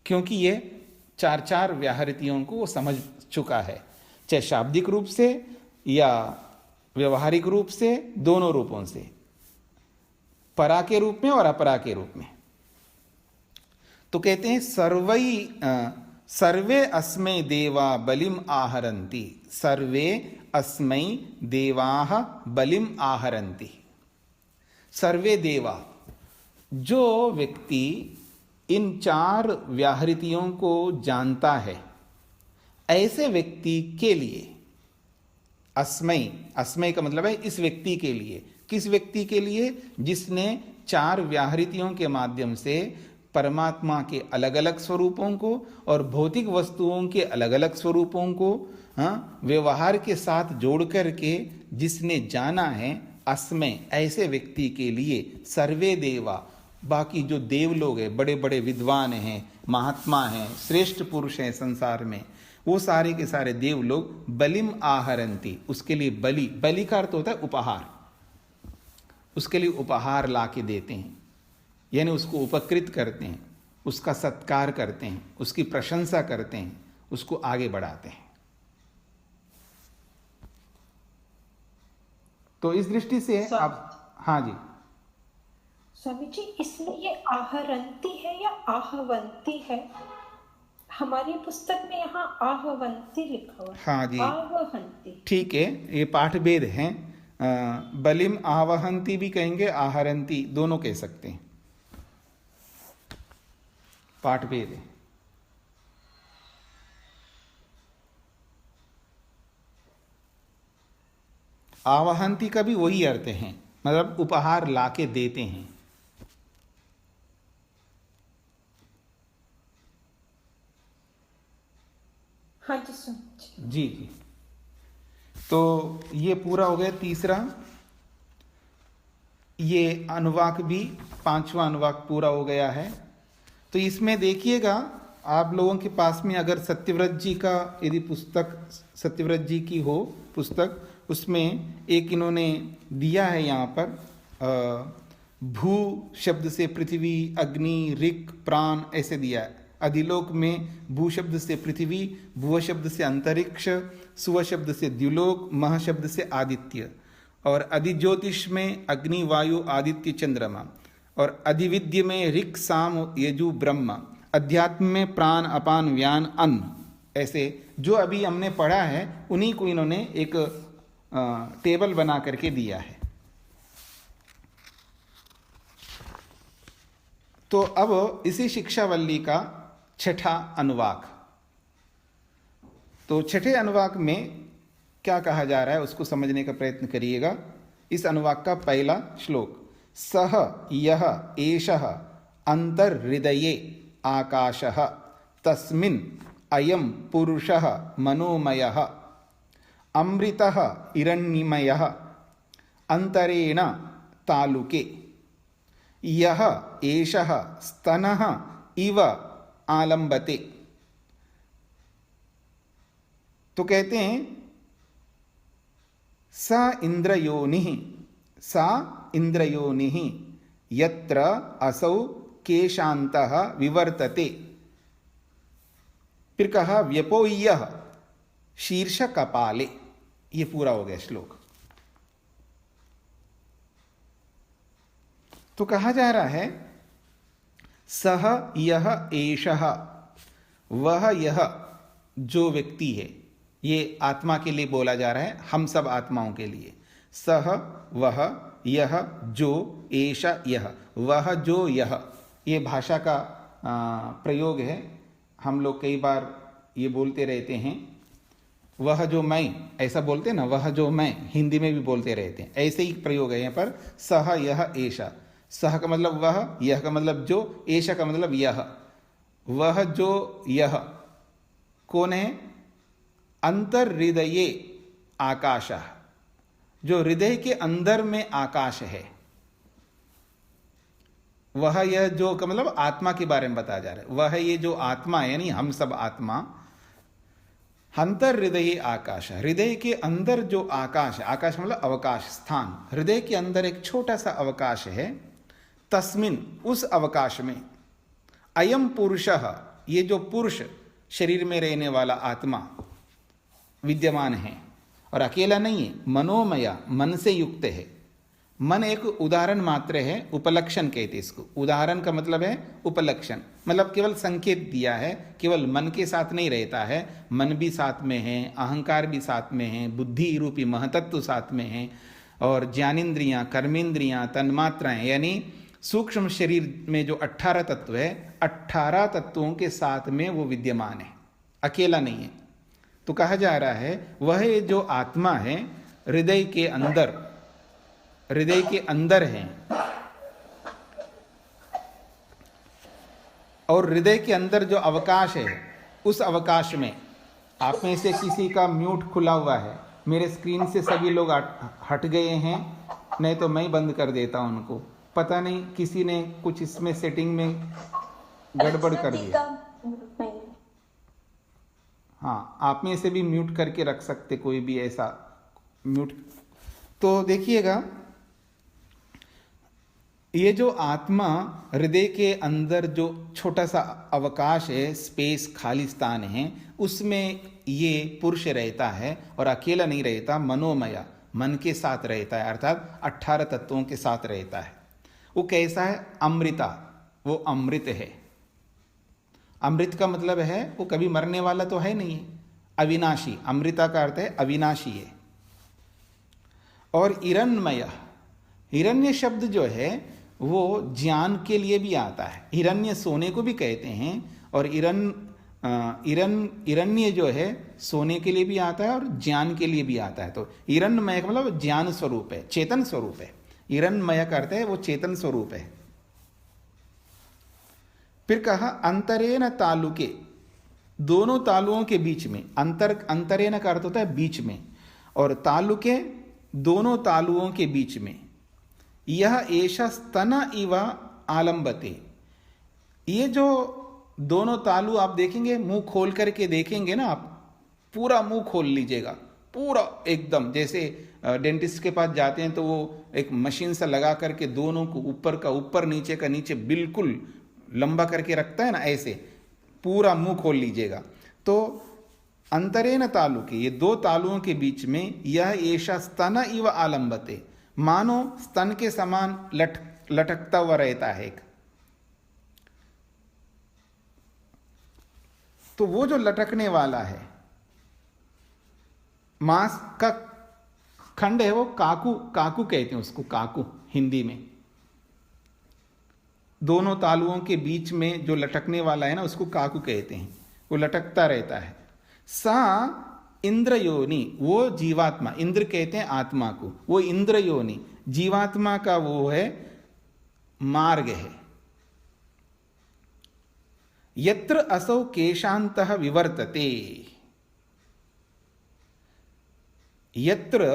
क्योंकि ये चार चार व्याहृतियों को वो समझ चुका है, चाहे शाब्दिक रूप से या व्यवहारिक रूप से, दोनों रूपों से, परा के रूप में और अपरा के रूप में। तो कहते हैं सर्वे अस्मै देवा बलिम आहरन्ति, सर्वे अस्मै देवाः बलिम आहरन्ति। सर्वे देवा, जो व्यक्ति इन 4 व्याहृतियों को जानता है, ऐसे व्यक्ति के लिए, अस्मै, अस्मै का मतलब है इस व्यक्ति के लिए। किस व्यक्ति के लिए? जिसने 4 व्याहृतियों के माध्यम से परमात्मा के अलग अलग स्वरूपों को और भौतिक वस्तुओं के अलग अलग स्वरूपों को व्यवहार के साथ जोड़ करके जिसने जाना है, अस्मै, ऐसे व्यक्ति के लिए सर्वे देवा, बाकी जो देव लोग हैं, बड़े बड़े विद्वान हैं, महात्मा हैं, श्रेष्ठ पुरुष हैं संसार में, वो सारे के सारे देव लोग बलिम आहरंती, उसके लिए बलि, बलि का अर्थ होता है उपहार, उसके लिए उपहार ला के देते हैं, यानी उसको उपकृत करते हैं, उसका सत्कार करते हैं, उसकी प्रशंसा करते हैं, उसको आगे बढ़ाते हैं। तो इस दृष्टि से आप, हाँ जी स्वामी जी, इसमें ये आहरंती है या आहवंती है? हमारी पुस्तक में यहाँ आहवंती लिखा हुआ है। हाँ जी, आवहंती, ठीक है, ये पाठ भेद है। बलिम आवहंती भी कहेंगे, आहरंती दोनों कह सकते हैं, पाठ भेद है। आवहंती का भी वही अर्थ है, मतलब उपहार लाके देते हैं। हाँ जी स्वामी जी। जी जी, तो ये पूरा हो गया तीसरा। ये अनुवाक भी, 5वां अनुवाक पूरा हो गया है। तो इसमें देखिएगा, आप लोगों के पास में अगर सत्यव्रत जी का यदि पुस्तक, सत्यव्रत जी की हो पुस्तक, उसमें एक इन्होंने दिया है यहाँ पर, भू शब्द से पृथ्वी, अग्नि, ऋक्, प्राण ऐसे दिया है। अधिलोक में भू शब्द से पृथ्वी, भुव शब्द से अंतरिक्ष, सुव शब्द से द्युलोक, मह शब्द से आदित्य, और अधिज्योतिष में अग्नि, वायु, आदित्य, चंद्रमा, और अधिविद्य में ऋक्, साम, यजु, ब्रह्म, अध्यात्म में प्राण, अपान, व्यान, अन्न। ऐसे जो अभी हमने पढ़ा है उन्हीं को इन्होंने एक टेबल बना करके दिया है। तो अब इसी शिक्षावल्ली का 6ठा अनुवाक। तो 6ठे अनुवाक में क्या कहा जा रहा है उसको समझने का प्रयत्न करिएगा। इस अनुवाक का पहला श्लोक, सह यह एषः अंतर्हृदये आकाशः तस्मिन् अयं पुरुषः मनोमयः अमृतः हिरण्यमयः अंतरेण तालुके यह एषः स्तनः इव आलम्बते। तो कहते हैं सा इंद्रयोनिः, सा इंद्रयोनिः यत्र असौ केशान्तः विवर्तते। फिर कहा व्यपोय्यः शीर्ष कपाले। ये पूरा हो गया श्लोक। तो कहा जा रहा है सह यह एषः, वह यह जो व्यक्ति है, ये आत्मा के लिए बोला जा रहा है, हम सब आत्माओं के लिए। सह वह, यह जो, एष यह, वह जो यह, ये भाषा का प्रयोग है। हम लोग कई बार ये बोलते रहते हैं, वह जो मैं, ऐसा बोलते हैं ना, वह जो मैं, हिंदी में भी बोलते रहते हैं, ऐसे ही प्रयोग है यहाँ पर। सह यह एषा, सह का मतलब वह, यह का मतलब जो, एषा का मतलब यह। वह जो यह कौन है? अंतर हृदये आकाश, जो हृदय के अंदर में आकाश है। वह यह जो का मतलब आत्मा के बारे में बताया जा रहा है। वह ये जो आत्मा है, यानी हम सब आत्मा, अंतर हृदय आकाश, हृदय के अंदर जो आकाश है, आकाश मतलब अवकाश, स्थान, हृदय के अंदर एक छोटा सा अवकाश है। तस्मिन, उस अवकाश में, अयम पुरुषः, ये जो पुरुष शरीर में रहने वाला आत्मा विद्यमान है, और अकेला नहीं है, मनोमया, मन से युक्त है। मन एक उदाहरण मात्र है, उपलक्षण कहते इसको। उदाहरण का मतलब है उपलक्षण, मतलब केवल संकेत दिया है, केवल मन के साथ नहीं रहता है, मन भी साथ में है, अहंकार भी साथ में है, बुद्धि रूपी महतत्व साथ में है, और ज्ञानेन्द्रियां, कर्मेंद्रियां, तन्मात्राएं, यानी सूक्ष्म शरीर में जो 18 तत्व है, 18 तत्वों के साथ में वो विद्यमान है, अकेला नहीं है। तो कहा जा रहा है वह जो आत्मा है हृदय के अंदर है, और हृदय के अंदर जो अवकाश है, उस अवकाश में आप में से किसी का म्यूट खुला हुआ है, मेरे स्क्रीन से सभी लोग हट गए हैं, नहीं तो मैं बंद कर देता उनको। पता नहीं किसी ने कुछ इसमें सेटिंग में गड़बड़ कर दिया। हाँ, आप में से भी म्यूट करके रख सकते, कोई भी ऐसा म्यूट। तो देखिएगा, ये जो आत्मा हृदय के अंदर जो छोटा सा अवकाश है, स्पेस, खाली स्थान है, उसमें ये पुरुष रहता है और अकेला नहीं रहता, मनोमय, मन के साथ रहता है, अर्थात 18 तत्वों के साथ रहता है। वो कैसा है? अमृता, वो अमृत है। अमृत का मतलब है वो कभी मरने वाला तो है नहीं है, अविनाशी। अमृता का अर्थ है अविनाशी है। और हिरण्मय, हिरण्य शब्द जो है वो ज्ञान के लिए भी आता है, हिरण्य सोने को भी कहते हैं, और हिरण्य जो है सोने के लिए भी आता है और ज्ञान के लिए भी आता है। तो हिरण्मय का मतलब ज्ञान स्वरूप है, चेतन स्वरूप है। हिरण्मय का अर्थ है वो चेतन स्वरूप है। फिर कहा अंतरेन तालुके, दोनों तालुओं के बीच में। अंतरेन का अर्थ होता है बीच में, और तालुके दोनों तालुओं के बीच में। यह एषा स्तन इव आलंबते, ये जो दोनों तालु आप देखेंगे, मुंह खोल करके देखेंगे ना, आप पूरा मुंह खोल लीजिएगा, पूरा एकदम, जैसे डेंटिस्ट के पास जाते हैं तो वो एक मशीन से लगा करके दोनों को ऊपर का ऊपर, नीचे का नीचे बिल्कुल लंबा करके रखता है ना, ऐसे पूरा मुंह खोल लीजिएगा। तो अंतरेन तालुके, ये दो तालुओं के बीच में, यह ऐसा स्तन इव आलंबते, मानो स्तन के समान लटकता हुआ रहता है एक। तो वो जो लटकने वाला है, मांस का खंड है, वो काकू, काकू कहते हैं उसको, काकू हिंदी में। दोनों तालुओं के बीच में जो लटकने वाला है ना, उसको काकू कहते हैं, वो लटकता रहता है। सा इंद्रयोनि, वो जीवात्मा, इंद्र कहते हैं आत्मा को, वो इंद्रयोनि जीवात्मा का वो है मार्ग है। यत्र असौ केशांतः विवर्तते, यत्र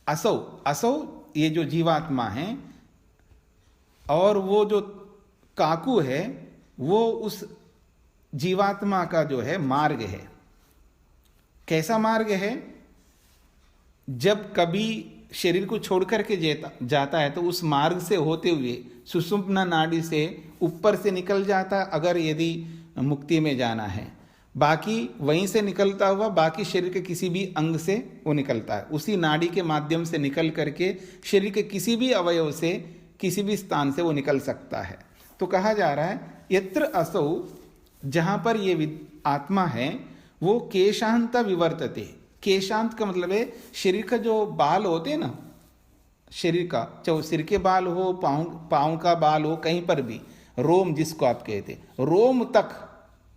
असौ, असौ ये जो जीवात्मा है, और वो जो काकू है वो उस जीवात्मा का जो है मार्ग है। कैसा मार्ग है? जब कभी शरीर को छोड़ करके जाता है तो उस मार्ग से होते हुए सुषुम्ना नाड़ी से ऊपर से निकल जाता, अगर यदि मुक्ति में जाना है। बाकी वहीं से निकलता हुआ बाकी शरीर के किसी भी अंग से वो निकलता है, उसी नाड़ी के माध्यम से निकल करके शरीर के किसी भी अवयव से, किसी भी स्थान से वो निकल सकता है। तो कहा जा रहा है यत्र असौ, जहां पर ये आत्मा है, वो केशांत विवर्तते। केशांत का मतलब है शरीर का जो बाल होते हैं ना, शरीर का, चाहे सिर के बाल हो, पाँव का बाल हो, कहीं पर भी रोम जिसको आप कहते हैं, रोम तक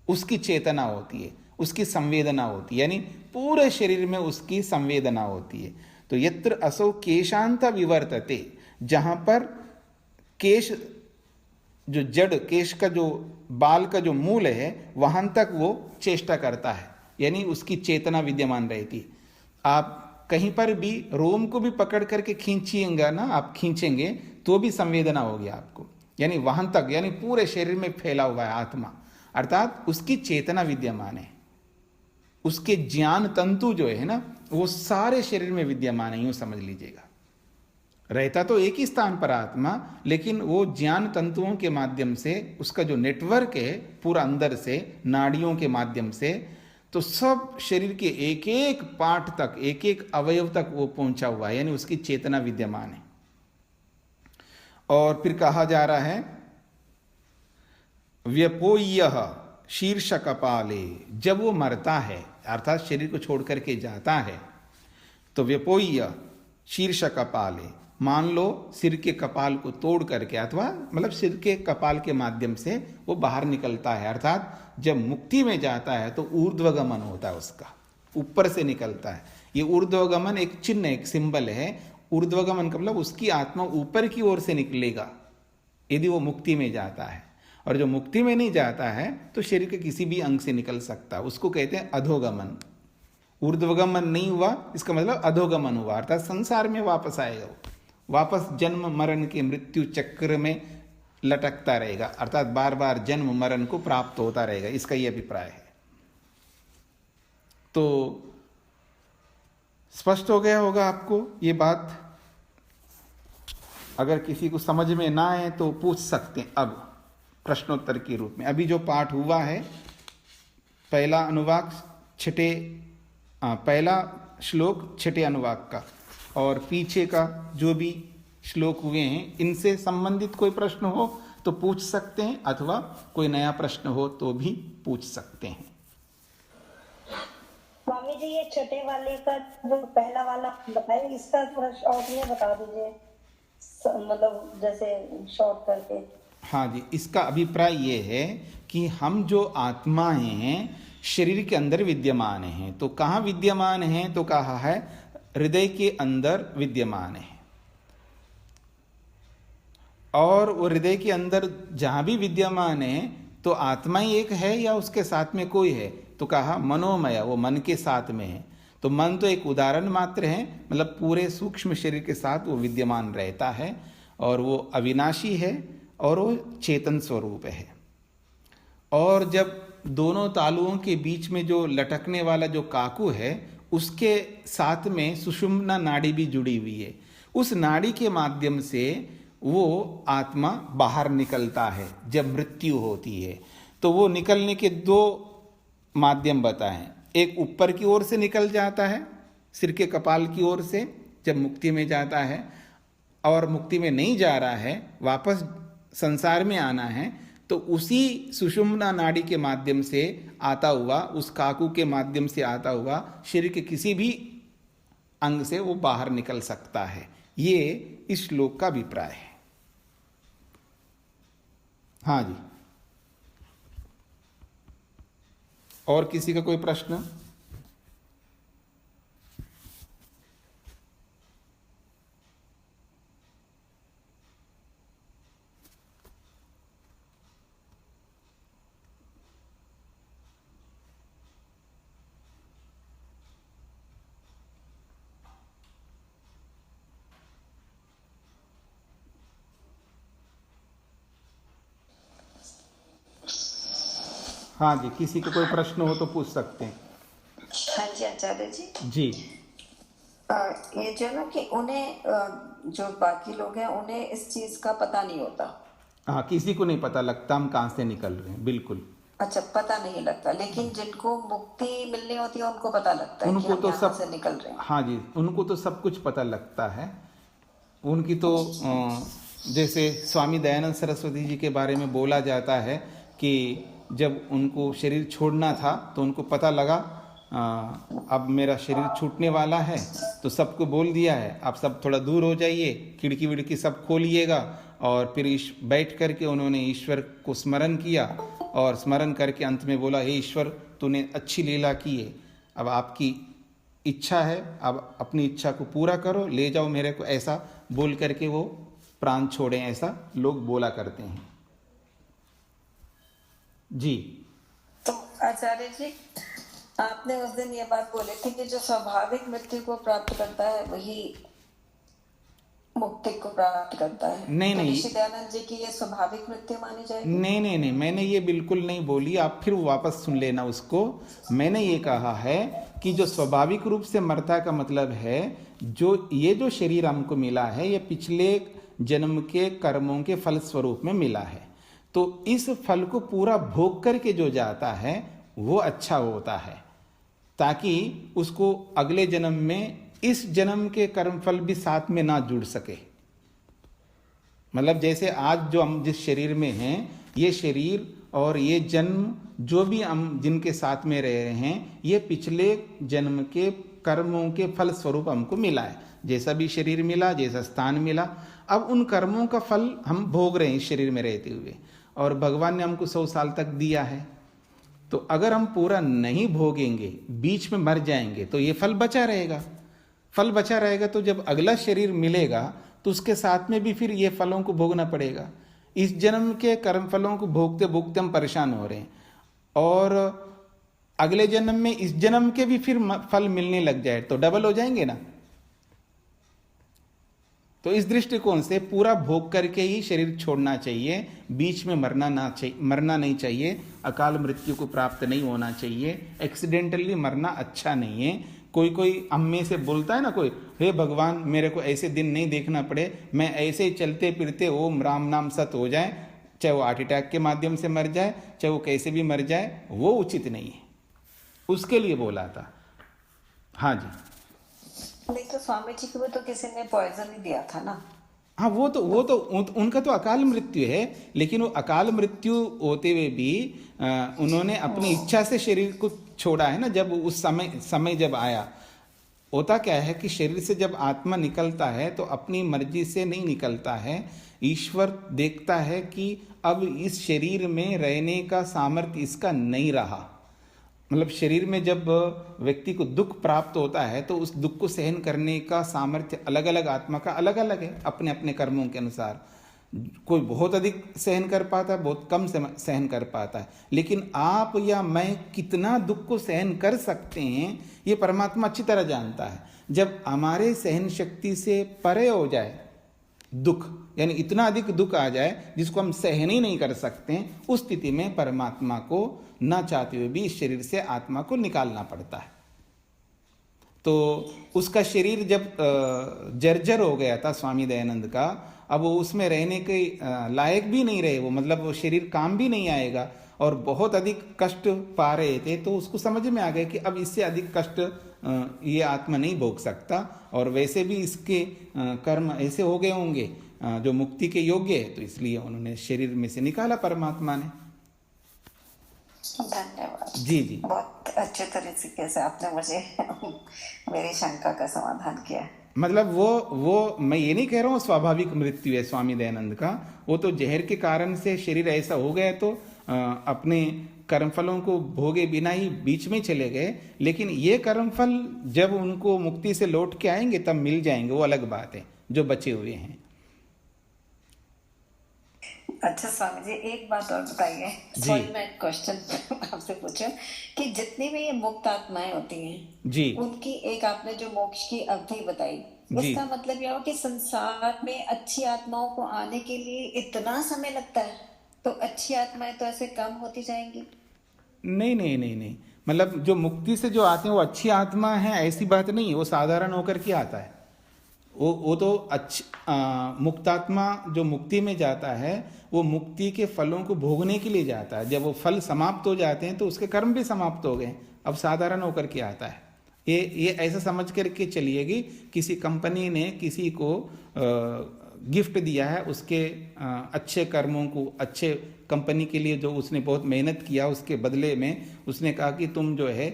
उसकी चेतना होती है, उसकी संवेदना होती है, यानी पूरे शरीर में उसकी संवेदना होती है। तो यत्र असौ केशांत विवर्तते, जहां पर केश जो जड़, केश का जो बाल का जो मूल है, वहां तक वो चेष्टा करता है, यानी उसकी चेतना विद्यमान रहती। आप कहीं पर भी रोम को भी पकड़ करके खींचिएगा ना, आप खींचेंगे तो भी संवेदना होगी आपको, यानी वहां तक, यानी पूरे शरीर में फैला हुआ है आत्मा, अर्थात उसकी चेतना विद्यमान है। उसके ज्ञान तंतु जो है ना, वो सारे शरीर में विद्यमान है, यूं समझ लीजिएगा। रहता तो एक ही स्थान पर आत्मा, लेकिन वो ज्ञान तंतुओं के माध्यम से, उसका जो नेटवर्क है पूरा अंदर से, नाड़ियों के माध्यम से, तो सब शरीर के एक एक पार्ट तक, एक एक अवयव तक वो पहुंचा हुआ है, यानी उसकी चेतना विद्यमान है। और फिर कहा जा रहा है व्यपोय्यः शीर्ष कपाले, जब वो मरता है, अर्थात शरीर को छोड़ करके जाता है, तो व्यपोय्य शीर्ष कपाले, मान लो सिर के कपाल को तोड़ करके अथवा मतलब सिर के कपाल के माध्यम से वो बाहर निकलता है। अर्थात जब मुक्ति में जाता है तो ऊर्ध्वगमन होता है, उसका ऊपर से निकलता है। ये ऊर्ध्वगमन एक चिन्ह, एक सिंबल है। ऊर्ध्वगमन का मतलब उसकी आत्मा ऊपर की ओर से निकलेगा यदि वो मुक्ति में जाता है। और जो मुक्ति में नहीं जाता है तो शरीर के किसी भी अंग से निकल सकता है, उसको कहते हैं अधोगमन। ऊर्ध्वगमन नहीं हुआ इसका मतलब अधोगमन हुआ, अर्थात संसार में वापस आएगा, वो वापस जन्म मरण के मृत्यु चक्र में लटकता रहेगा, अर्थात बार बार जन्म मरण को प्राप्त होता रहेगा, इसका ये अभिप्राय है। तो स्पष्ट हो गया होगा आपको ये बात। अगर किसी को समझ में ना आए तो पूछ सकते हैं अब प्रश्नोत्तर के रूप में। अभी जो पाठ हुआ है, पहला अनुवाक पहला श्लोक छठे अनुवाक का और पीछे का जो भी श्लोक हुए हैं, इनसे संबंधित कोई प्रश्न हो तो पूछ सकते हैं, अथवा कोई नया प्रश्न हो तो भी पूछ सकते हैं। स्वामी जी, ये छठे वाले का जो पहला वाला बताया, इसका थोड़ा शॉर्ट में बता दीजिए, मतलब जैसे शॉर्ट करके। हाँ जी, इसका अभिप्राय ये है कि हम जो आत्माएं हैं शरीर के अंदर विद्यमान हैं। तो कहाँ विद्यमान हैं? तो कहा है हृदय के अंदर विद्यमान है। और वो हृदय के अंदर जहाँ भी विद्यमान है तो आत्मा ही एक है या उसके साथ में कोई है? तो कहा मनोमय, वो मन के साथ में है। तो मन तो एक उदाहरण मात्र है, मतलब पूरे सूक्ष्म शरीर के साथ वो विद्यमान रहता है और वो अविनाशी है और वो चेतन स्वरूप है। और जब दोनों तालुओं के बीच में जो लटकने वाला जो काकू है, उसके साथ में सुषुम्ना नाड़ी भी जुड़ी हुई है। उस नाड़ी के माध्यम से वो आत्मा बाहर निकलता है जब मृत्यु होती है। तो वो निकलने के दो माध्यम बताएं। एक ऊपर की ओर से निकल जाता है, सिर के कपाल की ओर से जब मुक्ति में जाता है, और मुक्ति में नहीं जा रहा है, वापस संसार में आना है, तो उसी सुषुम्ना नाड़ी के माध्यम से आता हुआ, उस काकू के माध्यम से आता हुआ शरीर के किसी भी अंग से वो बाहर निकल सकता है। ये इस श्लोक का अभिप्राय है। हाँ जी, और किसी का कोई प्रश्न? हाँ जी, किसी को कोई प्रश्न हो तो पूछ सकते हैं। हाँ जी आचार्य जी। जी, ये जो ना कि उन्हें जो बाकी लोग हैं उन्हें इस चीज का पता नहीं होता। हाँ, किसी को नहीं पता लगता हम कहाँ से निकल रहे हैं, बिल्कुल। अच्छा, पता नहीं लगता, लेकिन जिनको मुक्ति मिलनी होती है उनको पता लगता है उनको कि हम तो यहाँ सब से निकल रहे हैं। हाँ जी, उनको तो सब कुछ पता लगता है। उनकी तो जैसे स्वामी दयानंद सरस्वती जी के बारे में बोला जाता है कि जब उनको शरीर छोड़ना था तो उनको पता लगा अब मेरा शरीर छूटने वाला है, तो सबको बोल दिया है आप सब थोड़ा दूर हो जाइए, खिड़की विड़की सब खोलिएगा। और फिर बैठ करके उन्होंने ईश्वर को स्मरण किया और स्मरण करके अंत में बोला, हे ईश्वर, तूने अच्छी लीला की है, अब आपकी इच्छा है, अब अपनी इच्छा को पूरा करो, ले जाओ मेरे को, ऐसा बोल करके वो प्राण छोड़े, ऐसा लोग बोला करते हैं। जी, तो आचार्य जी, आपने उस दिन ये बात बोली थी कि जो स्वाभाविक मृत्यु को प्राप्त करता है वही मुक्ति को प्राप्त करता है। नहीं, नहीं, ऋषि दयानंद जी की ये स्वाभाविक मृत्यु मानी जाएगी? नहीं, मैंने ये बिल्कुल नहीं बोली, आप फिर वापस सुन लेना उसको। मैंने ये कहा है कि जो स्वाभाविक रूप से मरता का मतलब है, जो शरीर हमको मिला है ये पिछले जन्म के कर्मों के फल स्वरूप में मिला है। तो इस फल को पूरा भोग करके जो जाता है वो अच्छा होता है, ताकि उसको अगले जन्म में इस जन्म के कर्म फल भी साथ में ना जुड़ सके। मतलब जैसे आज जो हम जिस शरीर में हैं, ये शरीर और ये जन्म जो भी हम जिनके साथ में रह रहे हैं, ये पिछले जन्म के कर्मों के फल स्वरूप हमको मिला है। जैसा भी शरीर मिला, जैसा स्थान मिला, अब उन कर्मों का फल हम भोग रहे हैं इस शरीर में रहते हुए, और भगवान ने हमको 100 साल तक दिया है। तो अगर हम पूरा नहीं भोगेंगे, बीच में मर जाएंगे, तो ये फल बचा रहेगा। फल बचा रहेगा तो जब अगला शरीर मिलेगा तो उसके साथ में भी फिर ये फलों को भोगना पड़ेगा। इस जन्म के कर्म फलों को भोगते भोगते हम परेशान हो रहे हैं, और अगले जन्म में इस जन्म के भी फिर फल मिलने लग जाए तो डबल हो जाएंगे ना। तो इस दृष्टिकोण से पूरा भोग करके ही शरीर छोड़ना चाहिए, बीच में मरना नहीं चाहिए, अकाल मृत्यु को प्राप्त नहीं होना चाहिए, एक्सीडेंटली मरना अच्छा नहीं है। कोई अम्मे से बोलता है ना कोई, हे भगवान मेरे को ऐसे दिन नहीं देखना पड़े, मैं ऐसे ही चलते फिरते ओम राम नाम सत हो जाए, चाहे वो हार्ट अटैक के माध्यम से मर जाए, चाहे वो कैसे भी मर जाए, वो उचित नहीं है। उसके लिए बोला था। हाँ जी। नहीं तो स्वामी जी को भी तो किसी ने पॉइजन ही दिया था ना। हाँ, वो तो उनका तो अकाल मृत्यु है, लेकिन वो अकाल मृत्यु होते हुए भी उन्होंने अपनी इच्छा से शरीर को छोड़ा है ना। जब उस समय जब आया, होता क्या है कि शरीर से जब आत्मा निकलता है तो अपनी मर्जी से नहीं निकलता है। ईश्वर देखता है कि अब इस शरीर में रहने का सामर्थ्य इसका नहीं रहा। मतलब शरीर में जब व्यक्ति को दुख प्राप्त होता है तो उस दुख को सहन करने का सामर्थ्य अलग अलग आत्मा का अलग अलग है, अपने अपने कर्मों के अनुसार। कोई बहुत अधिक सहन कर पाता है, बहुत कम सहन कर पाता है। लेकिन आप या मैं कितना दुख को सहन कर सकते हैं ये परमात्मा अच्छी तरह जानता है। जब हमारे सहन शक्ति से परे हो जाए दुख, यानी इतना अधिक दुख आ जाए जिसको हम सहन ही नहीं कर सकते हैं, उस स्थिति में परमात्मा को ना चाहते हुए भी इस शरीर से आत्मा को निकालना पड़ता है। तो उसका शरीर जब जर्जर हो गया था स्वामी दयानंद का, अब वो उसमें रहने के लायक भी नहीं रहे, वो मतलब वो शरीर काम भी नहीं आएगा और बहुत अधिक कष्ट पा रहे थे। तो उसको समझ में आ गया कि अब इससे अधिक कष्ट ये आत्मा नहीं भोग सकता, और वैसे भी इसके कर्म ऐसे हो गए होंगे जो मुक्ति के योग्य है, तो इसलिए उन्होंने शरीर में से निकाला परमात्मा ने। धन्यवाद जी जी, बहुत अच्छे तरीके से आपने मुझे मेरी शंका का समाधान किया। मतलब वो मैं ये नहीं कह रहा हूँ स्वाभाविक मृत्यु है स्वामी दयानंद का, वो तो जहर के कारण से शरीर ऐसा हो गया तो अपने कर्मफलों को भोगे बिना ही बीच में चले गए। लेकिन ये कर्मफल जब उनको मुक्ति से लौट के आएंगे तब मिल जाएंगे, वो अलग बात है, जो बचे हुए हैं। अच्छा स्वामी जी एक बात और बताइए, सॉरी मैं क्वेश्चन आपसे पूछूं कि जितनी भी ये मुक्त आत्माएं होती हैं जी, उनकी एक आपने जो मोक्ष की अवधि बताई, इसका मतलब यह हो कि संसार में अच्छी आत्माओं को आने के लिए इतना समय लगता है, तो अच्छी आत्माएं तो ऐसे कम होती जाएंगी? नहीं नहीं नहीं नहीं, मतलब जो मुक्ति से जो आते हैं वो अच्छी आत्मा है ऐसी बात नहीं है, वो साधारण होकर के आता है। वो तो मुक्तात्मा जो मुक्ति में जाता है वो मुक्ति के फलों को भोगने के लिए जाता है। जब वो फल समाप्त हो जाते हैं तो उसके कर्म भी समाप्त हो गए, अब साधारण होकर के आता है। ये ऐसा समझ करके चलिएगी, किसी कंपनी ने किसी को गिफ्ट दिया है, उसके अच्छे कर्मों को, अच्छे कंपनी के लिए जो उसने बहुत मेहनत किया, उसके बदले में उसने कहा कि तुम जो है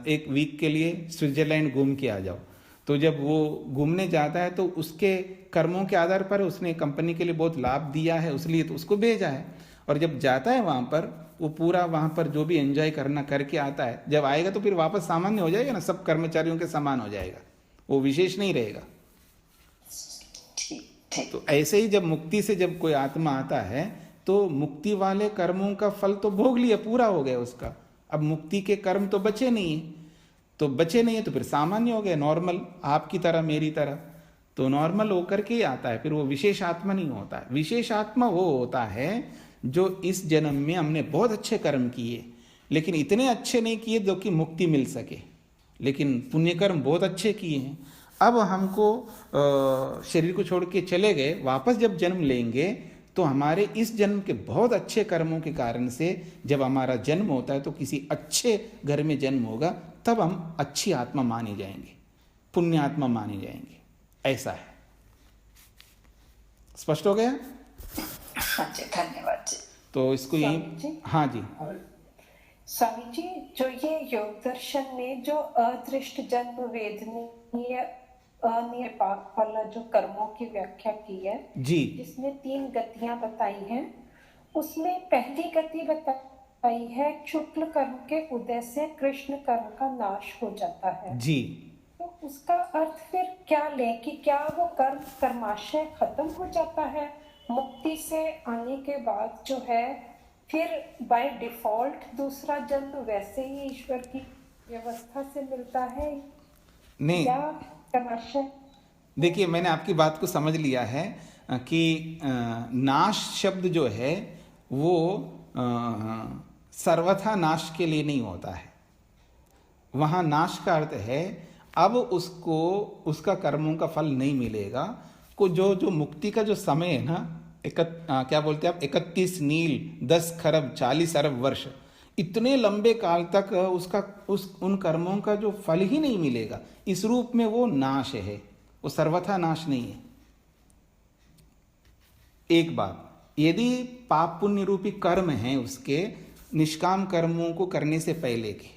1 वीक के लिए स्विट्जरलैंड घूम के आ जाओ। तो जब वो घूमने जाता है तो उसके कर्मों के आधार पर उसने कंपनी के लिए बहुत लाभ दिया है, उसलिए तो उसको भेजा है। और जब जाता है वहाँ पर, वो पूरा वहाँ पर जो भी एंजॉय करना करके आता है, जब आएगा तो फिर वापस सामान्य हो जाएगा ना, सब कर्मचारियों के समान हो जाएगा, वो विशेष नहीं रहेगा। तो ऐसे ही जब मुक्ति से जब कोई आत्मा आता है तो मुक्ति वाले कर्मों का फल तो भोग लिया, पूरा हो गया उसका। अब मुक्ति के कर्म तो बचे नहीं है, तो फिर सामान्य हो गए, नॉर्मल, आपकी तरह मेरी तरह, तो नॉर्मल होकर के ही आता है। फिर वो विशेष आत्मा नहीं होता है। विशेष आत्मा वो होता है जो इस जन्म में हमने बहुत अच्छे कर्म किए, लेकिन इतने अच्छे नहीं किए जो कि मुक्ति मिल सके, लेकिन पुण्य कर्म बहुत अच्छे किए हैं। अब हमको शरीर को छोड़ के चले गए, वापस जब जन्म लेंगे तो हमारे इस जन्म के बहुत अच्छे कर्मों के कारण से जब हमारा जन्म होता है तो किसी अच्छे घर में जन्म होगा, तब हम अच्छी आत्मा माने जाएंगे, पुण्य आत्मा माने जाएंगे। ऐसा है। स्पष्ट हो गया? हाँ जी, धन्यवाद जी। तो इसको यही, हाँ जी स्वामी जी, जो ये योग दर्शन में जो अदृष्ट जन्म वेदनीय अनिर्वाक वाला जो कर्मों की व्याख्या की है, जी जिसमें 3 गतियां बताई हैं, उसमें पहली गति बताई है शुक्ल कर्म के उदय से कृष्ण कर्म का नाश हो जाता है। जी। तो उसका अर्थ फिर क्या लें कि क्या वो कर्माशय खत्म हो जाता है मुक्ति से आने के बाद जो है, फिर बाय डिफॉल्ट दूसरा जन्म वैसे ही ईश्वर की व्यवस्था से मिलता है नहीं, या कर्माशय? देखिए मैंने आपकी बात को समझ लिया है कि नाश शब्द जो है वो सर्वथा नाश के लिए नहीं होता है। वहाँ नाश का अर्थ है अब उसको उसका कर्मों का फल नहीं मिलेगा को जो मुक्ति का जो समय है ना, क्या बोलते हैं आप, 31 नील 10 खरब 40 अरब वर्ष, इतने लंबे काल तक उन कर्मों का जो फल ही नहीं मिलेगा, इस रूप में वो नाश है, वो सर्वथा नाश नहीं है। एक बात, यदि पाप पुण्य रूपी कर्म हैं उसके निष्काम कर्मों को करने से पहले के,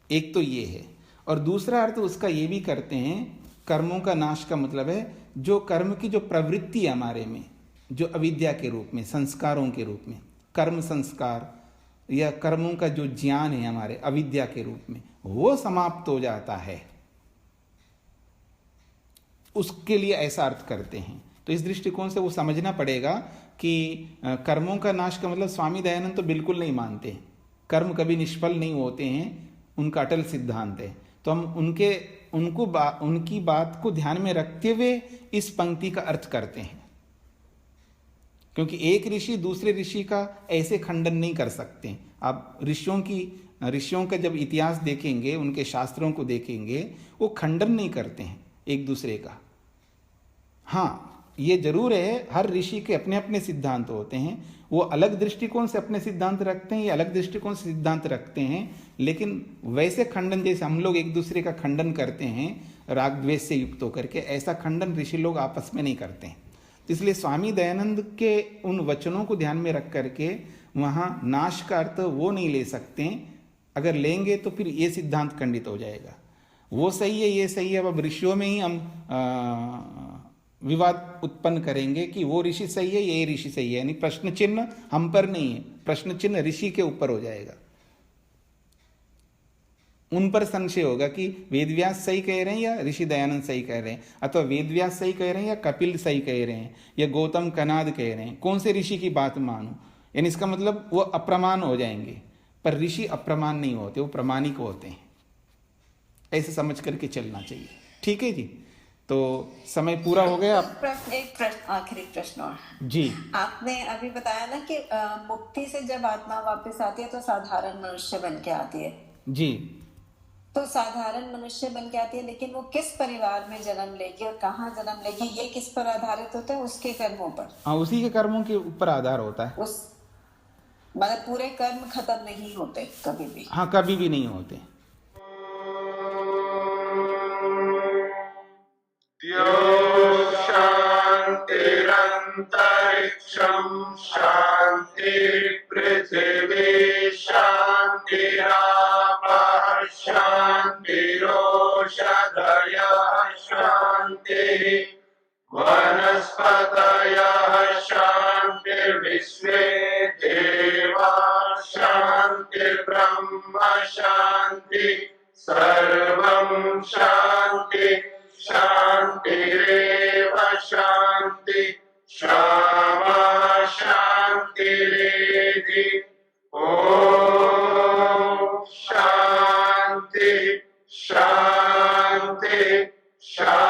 एक तो ये है, और दूसरा अर्थ उसका ये भी करते हैं, कर्मों का नाश का मतलब है जो कर्म की जो प्रवृत्ति है हमारे में, जो अविद्या के रूप में, संस्कारों के रूप में, कर्म संस्कार या कर्मों का जो ज्ञान है हमारे अविद्या के रूप में, वो समाप्त हो जाता है, उसके लिए ऐसा अर्थ करते हैं। तो इस दृष्टिकोण से वो समझना पड़ेगा कि कर्मों का नाश का मतलब स्वामी दयानंद तो बिल्कुल नहीं मानते हैं, कर्म कभी निष्फल नहीं होते हैं, उनका अटल सिद्धांत है। तो हम उनकी बात को ध्यान में रखते हुए इस पंक्ति का अर्थ करते हैं, क्योंकि एक ऋषि दूसरे ऋषि का ऐसे खंडन नहीं कर सकते। आप ऋषियों का जब इतिहास देखेंगे, उनके शास्त्रों को देखेंगे, वो खंडन नहीं करते हैं एक दूसरे का। हाँ, ये जरूर है हर ऋषि के अपने अपने सिद्धांत होते हैं, वो अलग दृष्टिकोण से अपने सिद्धांत रखते हैं या अलग दृष्टिकोण से सिद्धांत रखते हैं, लेकिन वैसे खंडन जैसे हम लोग एक दूसरे का खंडन करते हैं राग द्वेष से युक्त होकर के, ऐसा खंडन ऋषि लोग आपस में नहीं करते हैं। तो इसलिए स्वामी दयानंद के उन वचनों को ध्यान में रख करके वहाँ नाश का अर्थ वो नहीं ले सकते। अगर लेंगे तो फिर ये सिद्धांत खंडित हो जाएगा, वो सही है ये सही है। अब ऋषियों में ही हम विवाद उत्पन्न करेंगे कि वो ऋषि सही है ये ऋषि सही है, यानी प्रश्न चिन्ह हम पर नहीं है, प्रश्न चिन्ह ऋषि के ऊपर हो जाएगा। उन पर संशय होगा कि वेदव्यास सही कह रहे हैं या ऋषि दयानंद सही कह रहे हैं, अथवा वेदव्यास सही कह रहे हैं या कपिल सही कह रहे हैं या गौतम कनाद कह रहे हैं, कौन से ऋषि की बात मानूं। यानी इसका मतलब वो अप्रमाण हो जाएंगे, पर ऋषि अप्रमाण नहीं होते, वो प्रमाणिक होते हैं। ऐसे समझ करके चलना चाहिए। ठीक है जी, तो समय पूरा हो गया। एक प्रश्न, आखिरी प्रश्न और जी। आपने अभी बताया ना कि मुक्ति से जब आत्मा वापस आती है तो साधारण मनुष्य बन के आती है। जी। तो साधारण मनुष्य बन के आती है, लेकिन वो किस परिवार में जन्म लेगी और कहाँ जन्म लेगी, ये किस पर आधारित होता है? उसके कर्मों पर। हाँ, उसी के कर्मों के ऊपर आधार होता है। उस मतलब पूरे कर्म खत्म नहीं होते कभी भी। हाँ, कभी भी नहीं होते। शांतिरंतरिक्षं शांति पृथिवी शांतिरापः शांतिरोषधयः शांतिः वनस्पतयः शांतिर्विश्वे देवाः शांतिर्ब्रह्म शांति सर्वं शांति शांतिरेव शांति क्षमा शांतिरेधि। ओम शांति शांति शांति।